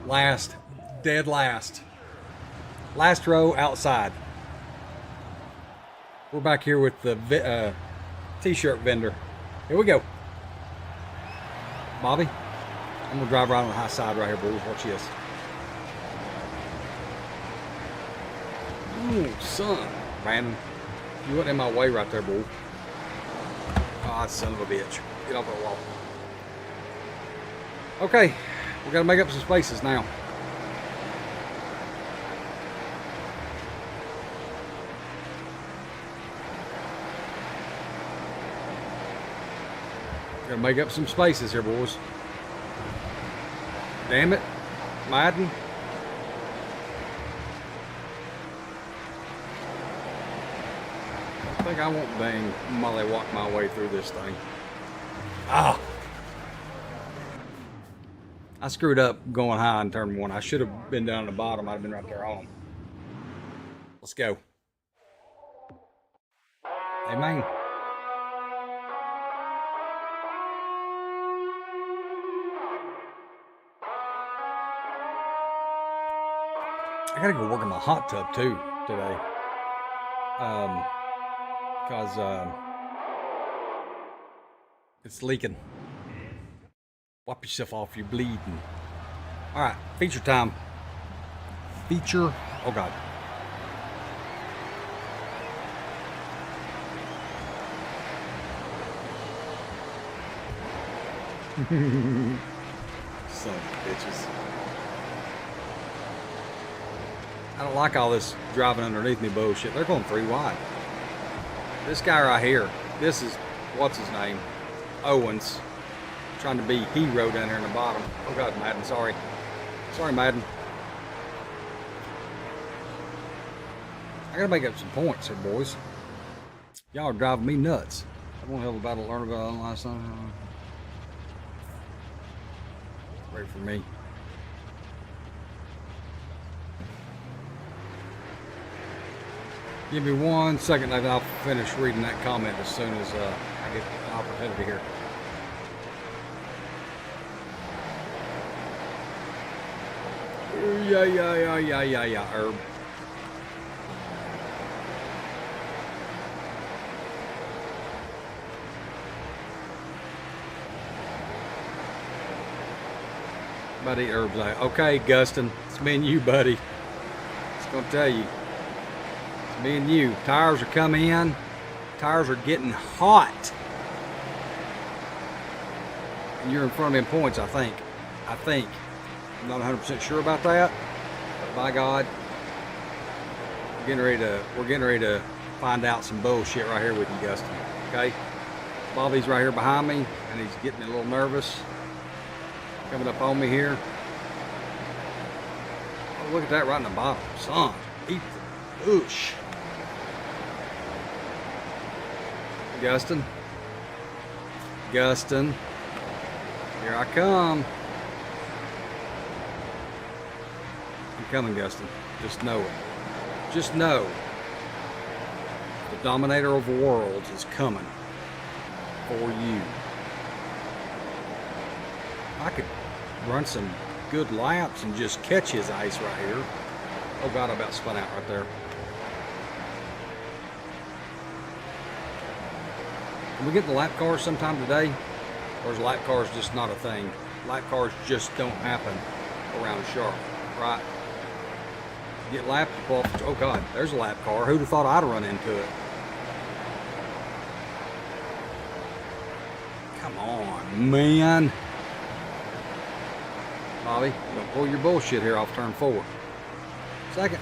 Last. Dead last. Last row outside. We're back here with the t-shirt vendor. Here we go. Bobby. I'm gonna drive right on the high side right here, boys. Watch this. Ooh, son. Brandon. You went in my way right there, boy. Ah, oh, son of a bitch. Get off the wall. Okay. We gotta make up some spaces now. Gotta make up some spaces here, boys. Damn it, Madden. I think I won't dang mollywalk my way through this thing. Ah! I screwed up going high in turn one. I should have been down at the bottom. I'd have been right there on them. Let's go. Amen. I gotta go work in the hot tub too today. Because it's leaking. Wipe yourself off, you're bleeding. Alright, feature time. Feature. Oh God. Son of bitches. I don't like all this driving underneath me bullshit. They're going 3 wide. This guy right here, this is, what's his name? Owens. Trying to be hero down here in the bottom. Oh God, Madden, sorry. Sorry, Madden. I gotta make up some points here, boys. Y'all are driving me nuts. I won't have a battle to learn about last time. Ready for me. Give me 1 second and I'll finish reading that comment as soon as I get an opportunity here. Yeah, Herb. Buddy, Herb's like, okay, Gustin, it's me and you, buddy. Just gonna tell you. Me and you. Tires are coming in. Tires are getting hot. And you're in front of them points, I think. I'm not 100% sure about that. But by God, we're getting ready to find out some bullshit right here with you, Gustin. Okay? Bobby's right here behind me, and he's getting a little nervous. Coming up on me here. Oh, look at that right in the bottom. Son, eat the oosh. Gustin. Here I come. I'm coming, Gustin. Just know it. Just know. The Dominator of Worlds is coming. for you. I could run some good laps and just catch his ice right here. Oh God, I about spun out right there. Can we get the lap cars sometime today? Or is lap cars just not a thing? Lap cars just don't happen around Charlotte, right? Get lapped, oh God, there's a lap car. Who'd have thought I'd run into it? Come on, man. Bobby, don't pull your bullshit here off turn 4. Second.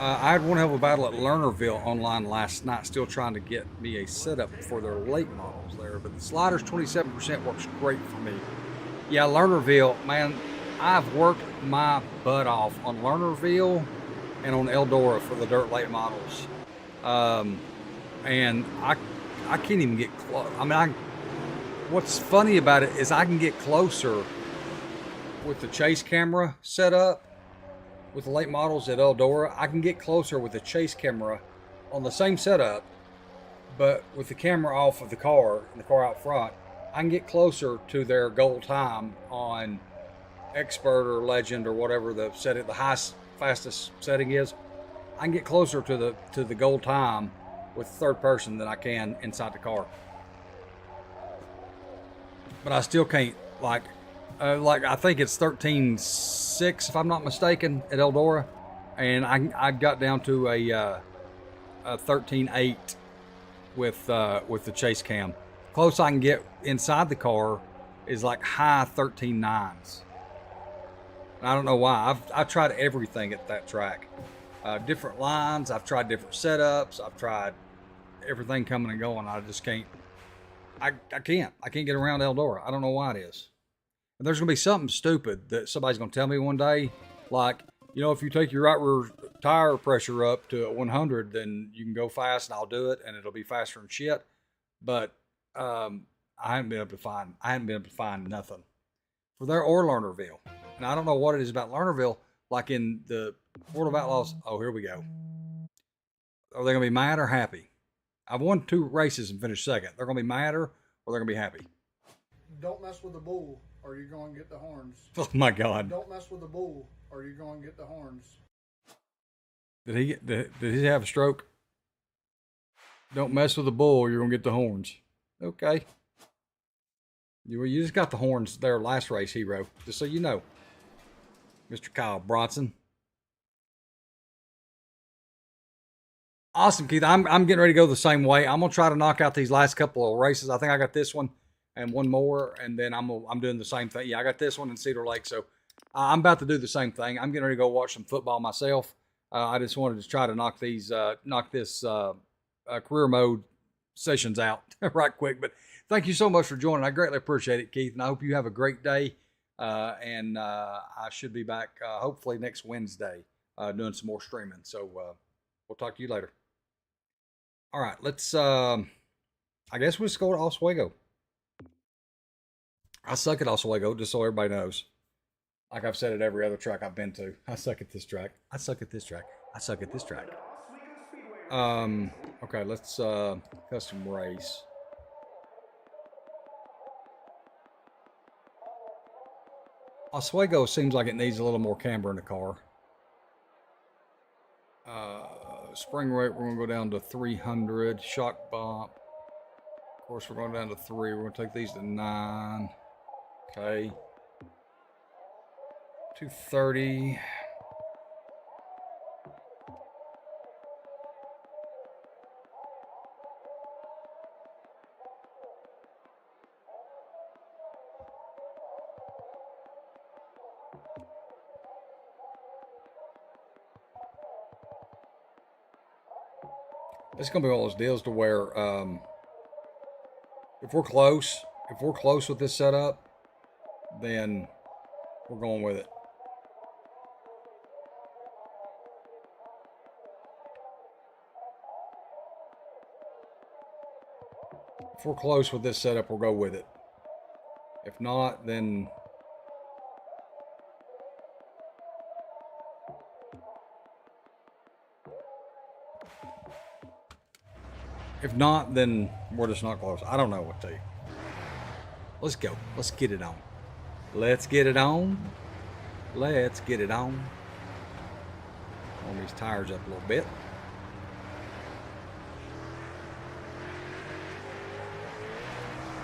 I had one hell of a battle at Lernerville online last night, still trying to get me a setup for their late models there. But the sliders 27% works great for me. Yeah, Lernerville, man, I've worked my butt off on Lernerville and on Eldora for the dirt late models. And I can't even get close. I mean, what's funny about it is I can get closer with the chase camera set up. With the late models at Eldora, I can get closer with the chase camera on the same setup, but with the camera off of the car and the car out front, I can get closer to their goal time on Expert or Legend or whatever the highest, fastest setting is. I can get closer to the goal time with third person than I can inside the car. But I still can't, like I think it's 13.6 if I'm not mistaken at Eldora, and I got down to a 13.8 with the chase cam. Close I can get inside the car is like high 13.9s. And I don't know why. I've tried everything at that track, different lines. I've tried different setups. I've tried everything coming and going. I just can't. I can't get around Eldora. I don't know why it is. And there's going to be something stupid that somebody's going to tell me one day, like, you know, if you take your right rear tire pressure up to 100, then you can go fast, and I'll do it, and it'll be faster than shit. But I haven't been able to find nothing for there or Lernerville. And I don't know what it is about Lernerville, like in the World of Outlaws. Oh, here we go. Are they going to be mad or happy? I've won 2 races and finished second. They're going to be madder or they're going to be happy. Don't mess with the bull, or you're going to get the horns. Oh my God! Don't mess with the bull, or you're going to get the horns. Did he have a stroke? Don't mess with the bull, or you're gonna get the horns. Okay. You just got the horns there last race, hero. Just so you know, Mr. Kyle Bronson. Awesome, Keith. I'm getting ready to go the same way. I'm gonna try to knock out these last couple of races. I think I got this one and one more, and then I'm doing the same thing. Yeah, I got this one in Cedar Lake, so I'm about to do the same thing. I'm getting ready to go watch some football myself. I just wanted to try to knock this career mode sessions out right quick. But thank you so much for joining. I greatly appreciate it, Keith, and I hope you have a great day. And I should be back hopefully next Wednesday doing some more streaming. So we'll talk to you later. All right, let's. I guess we'll just go to Oswego. I suck at Oswego, just so everybody knows. Like I've said at every other track I've been to. I suck at this track. I suck at this track. I suck at this track. Okay, let's custom race. Oswego seems like it needs a little more camber in the car. Spring rate, we're going to go down to 300. Shock bump. Of course, we're going down to 3. We're going to take these to 9. Okay. 230. It's going to be one of those deals to where if we're close with this setup, then we're going with it. If we're close with this setup, we'll go with it. If not, then If not, then we're just not close. I don't know what to tell you. Let's go. Let's get it on. Let's get it on. Let's get it on. Warm these tires up a little bit.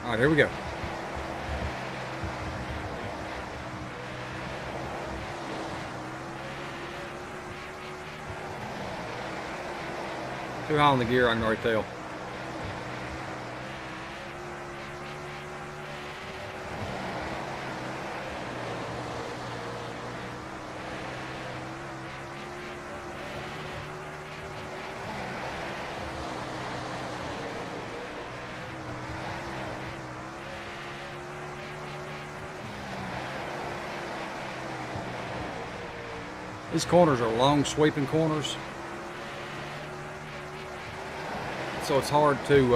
All right, here we go. Too high on the gear, I can already tell. These corners are long, sweeping corners. So it's hard to,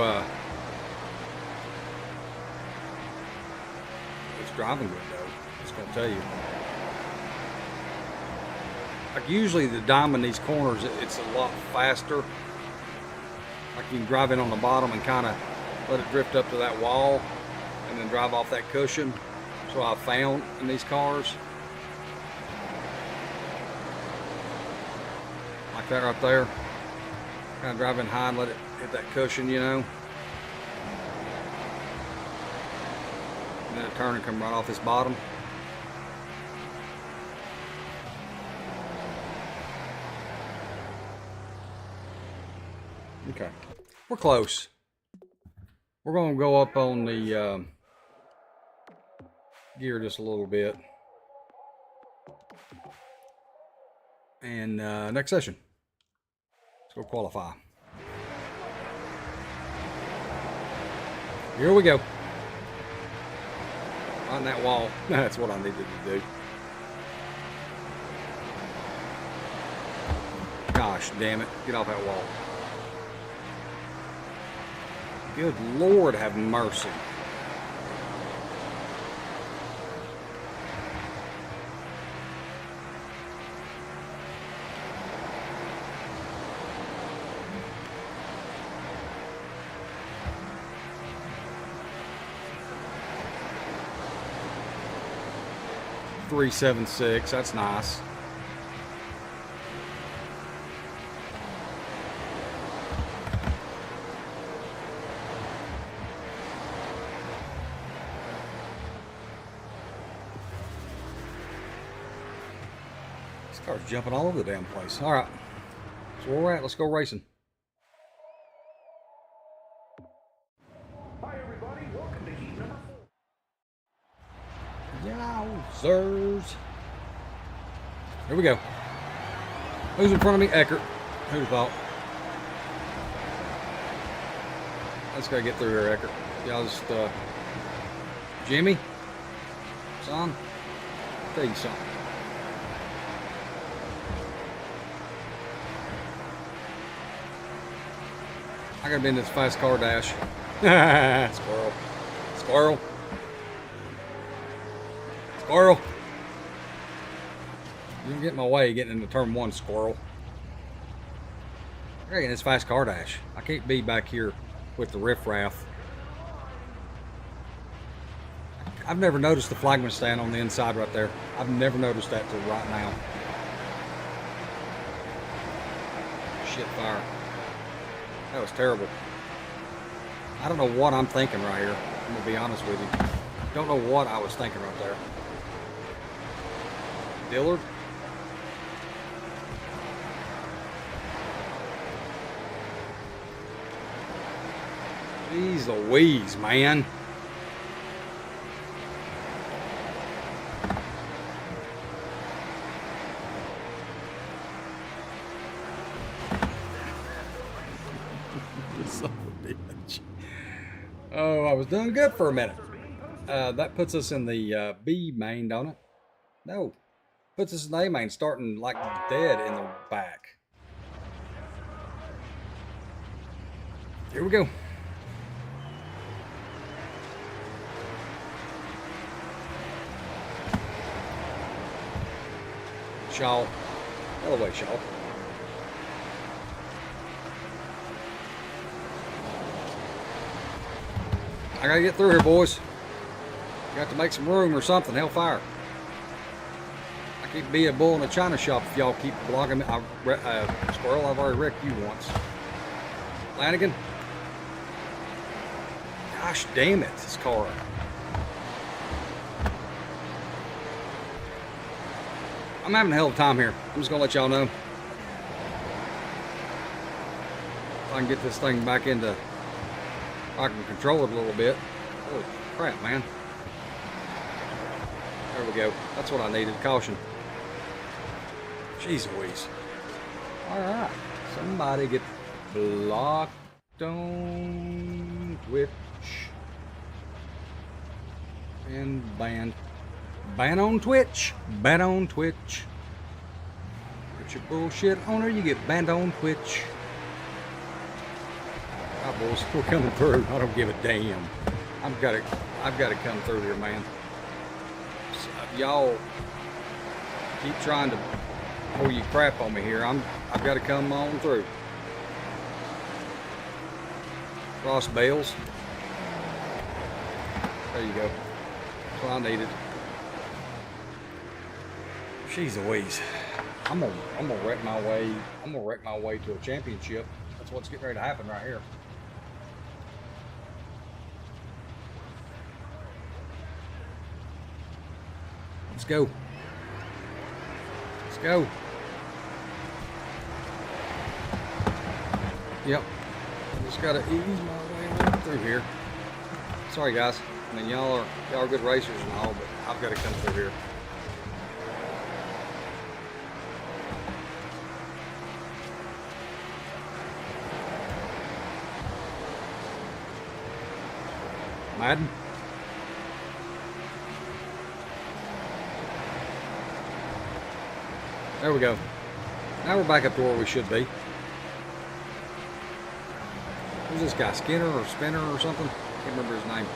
it's driving good though, just gonna tell you. Like usually the diamond, these corners, it's a lot faster. Like you can drive in on the bottom and kind of let it drift up to that wall and then drive off that cushion. So I found in these cars. Like that right there. Kind of driving high and let it hit that cushion, you know. And then it turn and come right off this bottom. Okay, we're close. We're gonna go up on the gear just a little bit. And next session. Let's go qualify. Here we go. On that wall. That's what I needed to do. Gosh damn it. Get off that wall. Good Lord, have mercy. .376, that's nice. This car's jumping all over the damn place. All right, so where we're at, let's go racing. Hi everybody, welcome to heat number 4. Yowzers. Here we go. Who's in front of me? Eckert. Who'd have thought? Let's go get through here, Eckert. Y'all just, Jimmy? Son? I'll tell you something. I gotta be in this fast car dash. Squirrel. Squirrel. Squirrel. You can get in my way getting into turn 1, squirrel. I gotta get in this fast car dash. I can't be back here with the riffraff. I've never noticed the flagman stand on the inside right there. I've never noticed that till right now. Shit fire. That was terrible. I don't know what I'm thinking right here. I'm gonna be honest with you. Don't know what I was thinking right there. Dillard? Jeez Louise, man. Son of a bitch. Oh, I was doing good for a minute. That puts us in the B main, don't it? No. Puts us in the A main, starting like dead in the back. Here we go. Shaw. Hell away, Shaw. I gotta get through here, boys. Got to make some room or something. Hellfire. I can't be a bull in a china shop if y'all keep blocking me. Squirrel, I've already wrecked you once. Flanagan. Gosh damn it, this car. I'm having a hell of a time here. I'm just gonna let y'all know. If I can get this thing back into, I can control it a little bit. Holy crap, man. There we go. That's what I needed. Caution. Jeez Louise. Alright. Somebody get blocked on Twitch. And banned. Ban on Twitch. Ban on Twitch. Put your bullshit on her, you get banned on Twitch. Alright, boys, we're coming through. I don't give a damn. I've got to come through here, man. Y'all keep trying to pull you crap on me here. I've got to come on through. Cross bales. There you go. That's what I needed. Jeez Louise. I'm gonna wreck my way. I'm gonna wreck my way to a championship. That's what's getting ready to happen right here. Let's go. Let's go. Yep. Just gotta ease my way through here. Sorry guys. I mean y'all are good racers and all, but I've got to come through here. Madden. There we go. Now we're back up to where we should be. Who's this guy? Skinner or Spinner or something? Can't remember his name.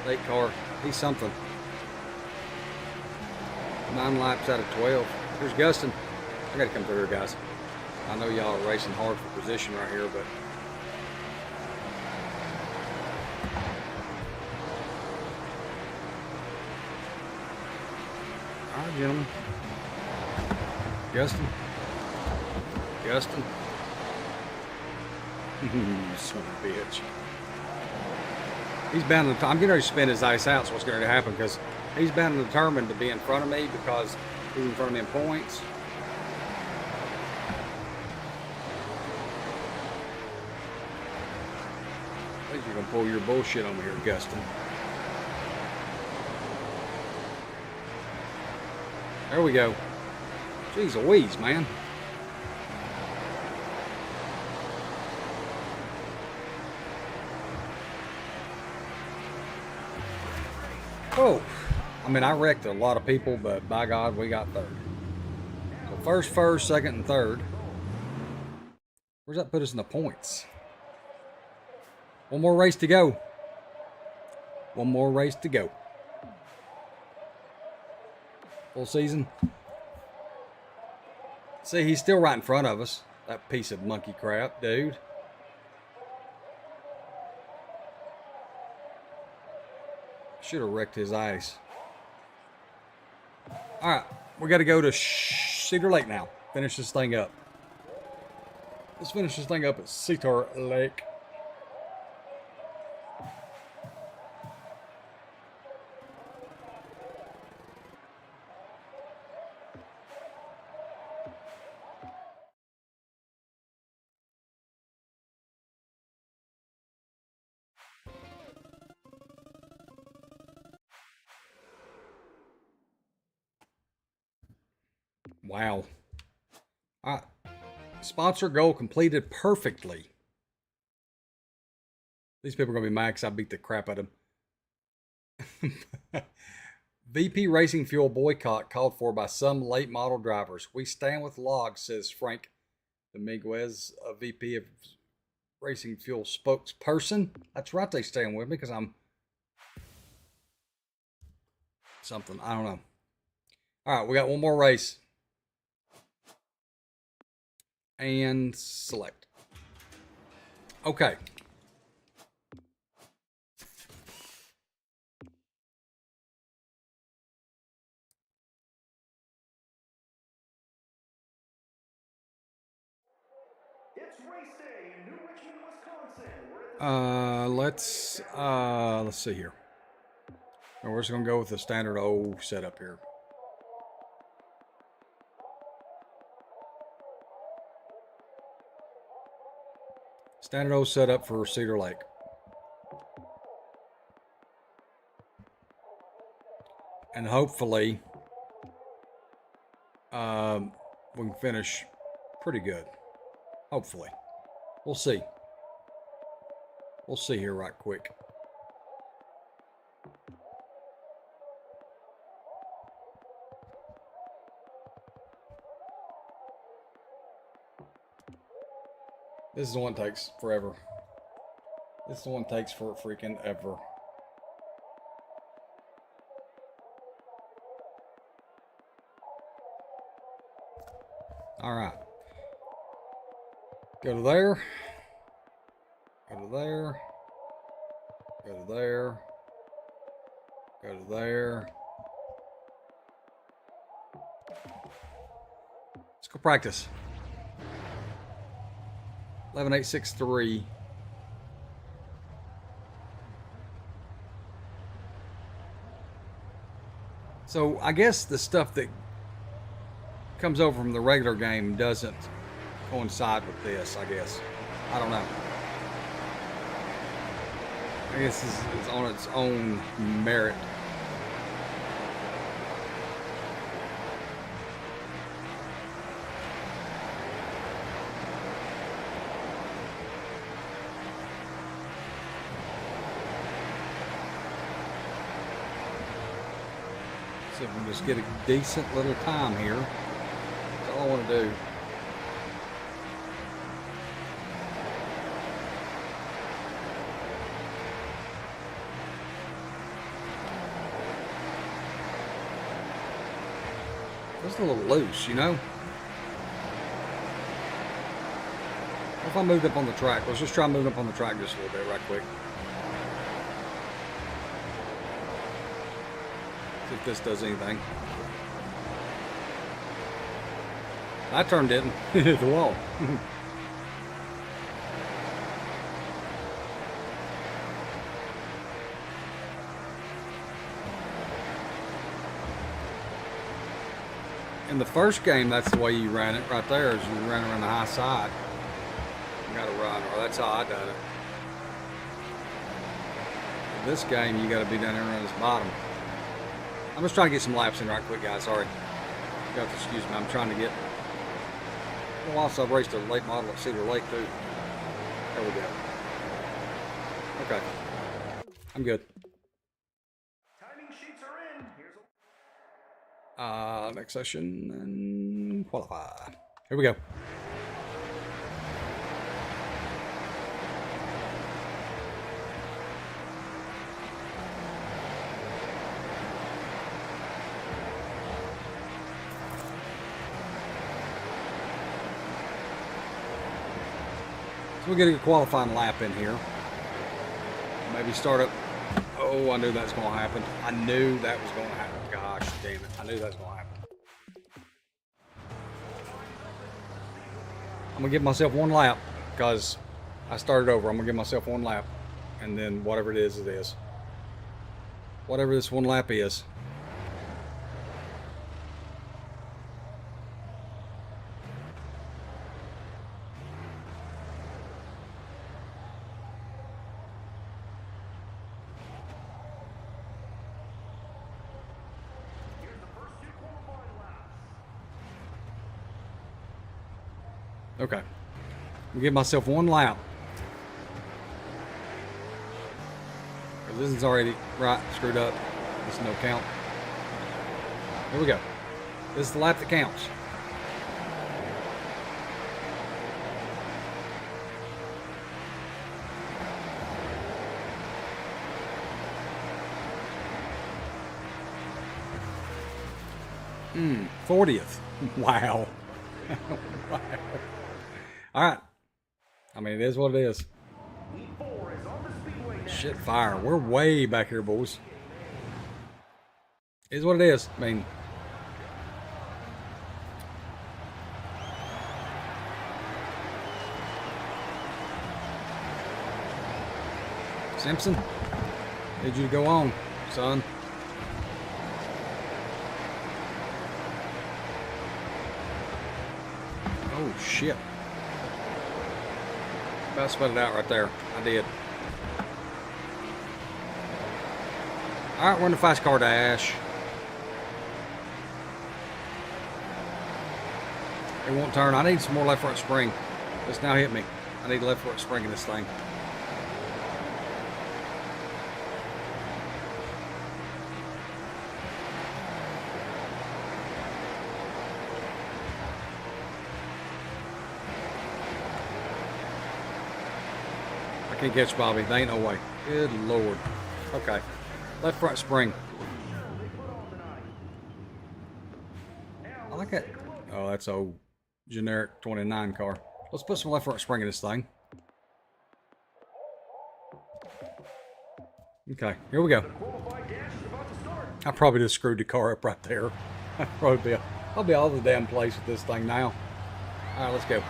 Late car. He's something. 9 laps out of 12. Here's Gustin. I gotta come through here, guys. I know y'all are racing hard for position right here, but all right, gentlemen. Gustin. Gustin. You son of a bitch. He's bound to, I'm getting ready to spin his ice out, so what's going to happen, because he's bound and determined to be in front of me because he's in front of me in points. I think you're going to pull your bullshit on me here, Gustin. There we go. Jeez Louise, man. Oh, I mean, I wrecked a lot of people, but by God, we got third. So first, second, and third. Where's that put us in the points? One more race to go. One more race to go. Full season. See, he's still right in front of us. That piece of monkey crap, dude. Should have wrecked his ice. All right, we got to go to Cedar Lake now. Finish this thing up. Let's finish this thing up at Cedar Lake. Wow. All right. Sponsor goal completed perfectly. These people are going to be mad because I beat the crap out of them. VP Racing Fuel boycott called for by some late model drivers. We stand with logs, says Frank Dominguez, a VP of Racing Fuel spokesperson. That's right, they stand with me because I'm something. I don't know. All right, we got one more race. And select. Okay. race day in New Richmond, Wisconsin. We're at the Let's see here. We're just gonna go with the standard old setup here. Standard old setup for Cedar Lake. And hopefully we can finish pretty good. Hopefully. We'll see. We'll see here right quick. This is the one that takes forever. This is the one that takes for freaking ever. All right. Go to there. Go to there. Go to there. Go to there. Let's go practice. 11.863. So I guess the stuff that comes over from the regular game doesn't coincide with this, I guess. I don't know. I guess it's on its own merit. See if we can just get a decent little time here. That's all I want to do. It's a little loose, you know? What if I moved up on the track? Let's just try moving up on the track just a little bit right quick. See if this does anything. That turn didn't. Hit the wall. In the first game, that's the way you ran it right there, is you ran around the high side. You gotta run, or that's how I done it. In this game, you gotta be down here around this bottom. I'm just trying to get some laps in right quick, guys. Sorry. You have to excuse me. I'm trying to get. Well, also, I've raced a late model at Cedar Lake, too. There we go. Okay. I'm good. timing sheets are in. Here's Next session and qualify. Here we go. So we're getting a qualifying lap in here. Maybe start up. Oh, I knew that was going to happen. I knew that was going to happen. Gosh damn it. I knew that was going to happen. I'm going to give myself one lap because I started over. I'm going to give myself one lap. And then whatever it is, it is. Whatever this one lap is. Okay. I'm give myself one lap. This is already right, screwed up. This is no count. Here we go. This is the lap that counts. Hmm, 40th. Wow. Wow. All right. I mean, it is what it is. Lead 4 is on the speedway now. Shit, fire. We're way back here, boys. It is what it is. I mean, Simpson, need you to go on, son. Oh, shit. About spun it out right there. I did. Alright, we're in the fast car dash. It won't turn. I need some more left front spring. It's now hit me. I need left front spring in this thing. I can't catch Bobby. There ain't no way. Good Lord. Okay. Left front spring. I like it. Oh, that's a generic 29 car. Let's put some left front spring in this thing. Okay, here we go. I probably just screwed the car up right there. I'll be all over the damn place with this thing now. All right, let's go.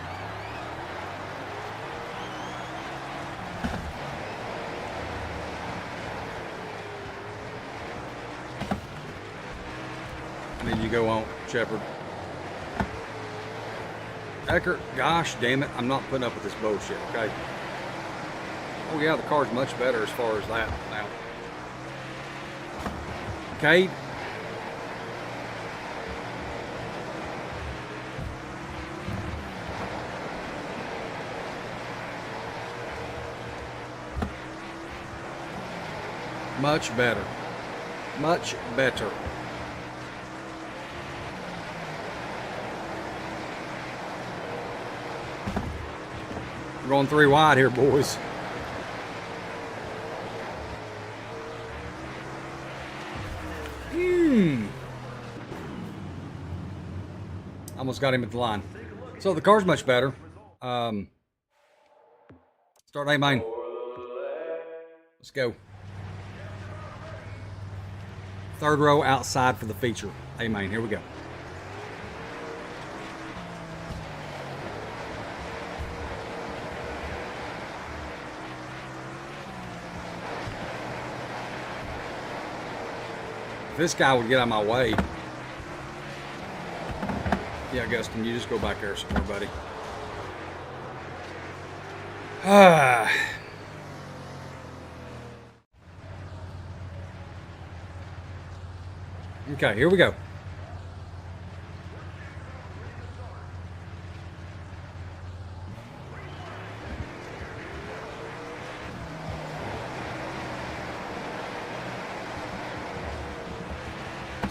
I need you to go on, Shepard. Eckert, gosh damn it, I'm not putting up with this bullshit, okay? Oh yeah, the car's much better as far as that now. Cade. Much better. Much better. We're going 3 wide here, boys. Almost got him at the line. So the car's much better. Start A main. Let's go. 3rd row outside for the feature. A main. Here we go. If this guy would get out of my way. Yeah, Augustine, you just go back there somewhere, buddy. Okay, here we go.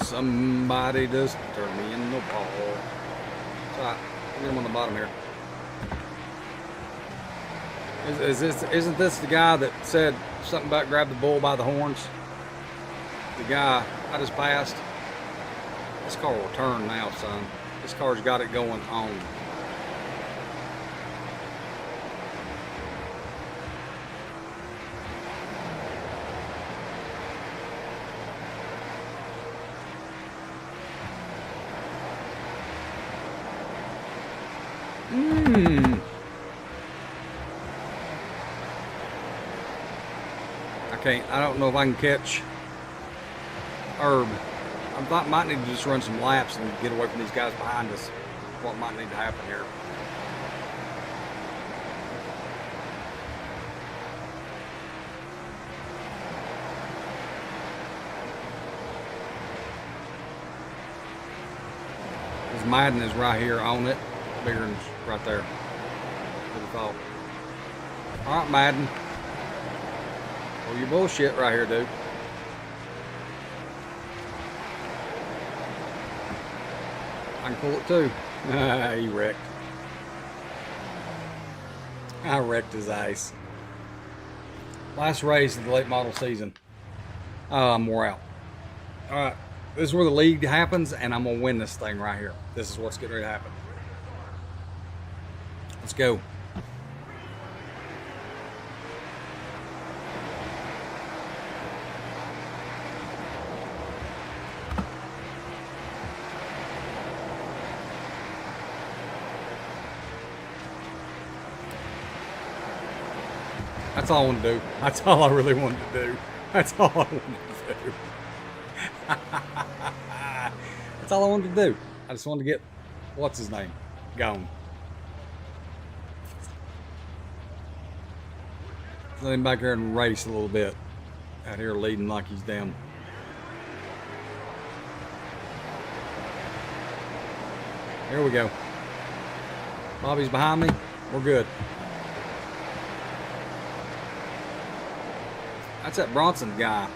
Somebody just turned me in the ball. So get him on the bottom here. Isn't this the guy that said something about grab the bull by the horns? The guy I just passed. This car will turn now, son. This car's got it going on. I don't know if I can catch Herb. I might need to just run some laps and get away from these guys behind us. What might need to happen here. This Madden is right here on it. Bigger than right there. Good thought. Alright, Madden. Oh, you bullshit right here, dude. I can pull it too. He wrecked. I wrecked his ass. Last race of the late model season. I'm wore out. Alright. This is where the league happens, and I'm going to win this thing right here. This is what's getting ready to happen. Let's go. That's all I wanted to do. That's all I really wanted to do. That's all I wanted to do. That's all I wanted to do. I just wanted to get, what's his name, gone. Let him back there and race a little bit. Out here leading like he's damn. Here we go. Bobby's behind me. We're good. That's that Bronson guy.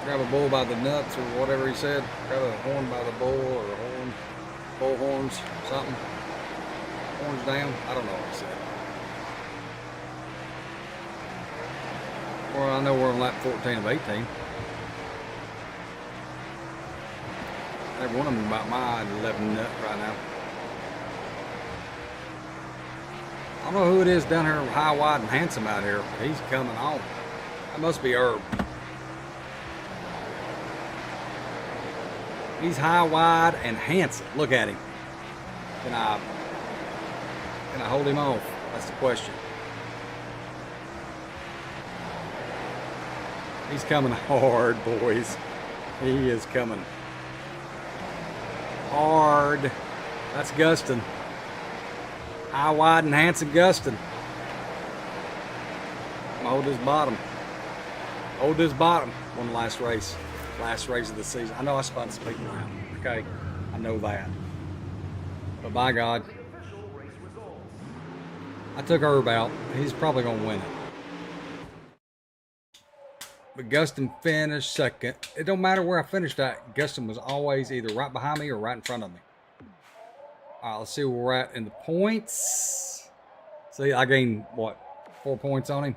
Grab a bull by the nuts or whatever he said. Grab a horn by the bull or bull horns, something. Horns down. I don't know what he said. Well, I know we're on lap 14 of 18. Every one of them about my 11 nut right now. I don't know who it is down here, high, wide, and handsome out here, but he's coming on. That must be Herb. He's high, wide, and handsome. Look at him. Can I hold him off? That's the question. He's coming hard, boys. He is coming hard. That's Gustin. High, wide, and handsome Gustin. Hold his bottom. Hold his bottom. Won the last race. Last race of the season. I know I spun some people out. Okay. I know that. But by God, I took Herb out. He's probably going to win it. But Gustin finished second. It don't matter where I finished at. Gustin was always either right behind me or right in front of me. All right, let's see where we're at in the points. See, I gained, what, 4 points on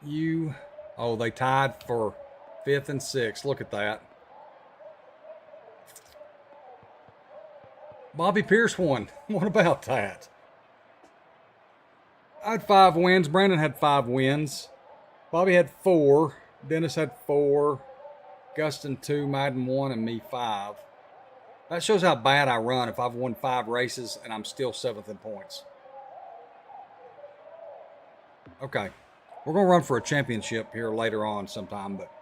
him? Oh, they tied for 5th and 6th. Look at that. Bobby Pierce won. What about that? I had 5 wins. Brandon had 5 wins. Bobby had 4. Dennis had 4. Gustin 2, Madden 1, and me 5. That shows how bad I run if I've won 5 races and I'm still 7th in points. Okay. We're going to run for a championship here later on sometime, but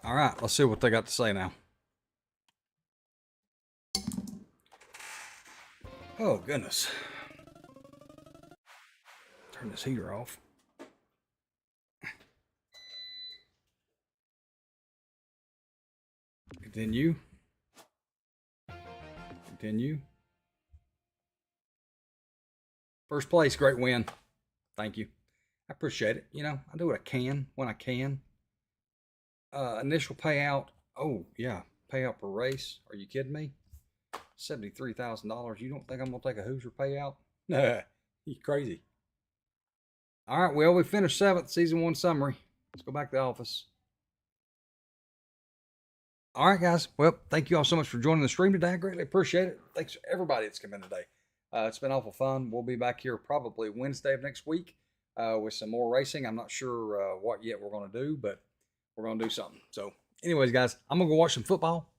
all right, let's see what they got to say now. Oh, goodness. Turn this heater off. Continue. Continue. First place, great win. Thank you. I appreciate it. You know, I do what I can when I can. Initial payout. Oh, yeah. Payout per race. Are you kidding me? $73,000. You don't think I'm going to take a Hoosier payout? Nah, you crazy. All right, well, we finished 7th, season 1 summary. Let's go back to the office. All right, guys. Well, thank you all so much for joining the stream today. I greatly appreciate it. Thanks to everybody that's come in today. It's been awful fun. We'll be back here probably Wednesday of next week with some more racing. I'm not sure what yet we're going to do, but we're going to do something. So anyways, guys, I'm going to go watch some football.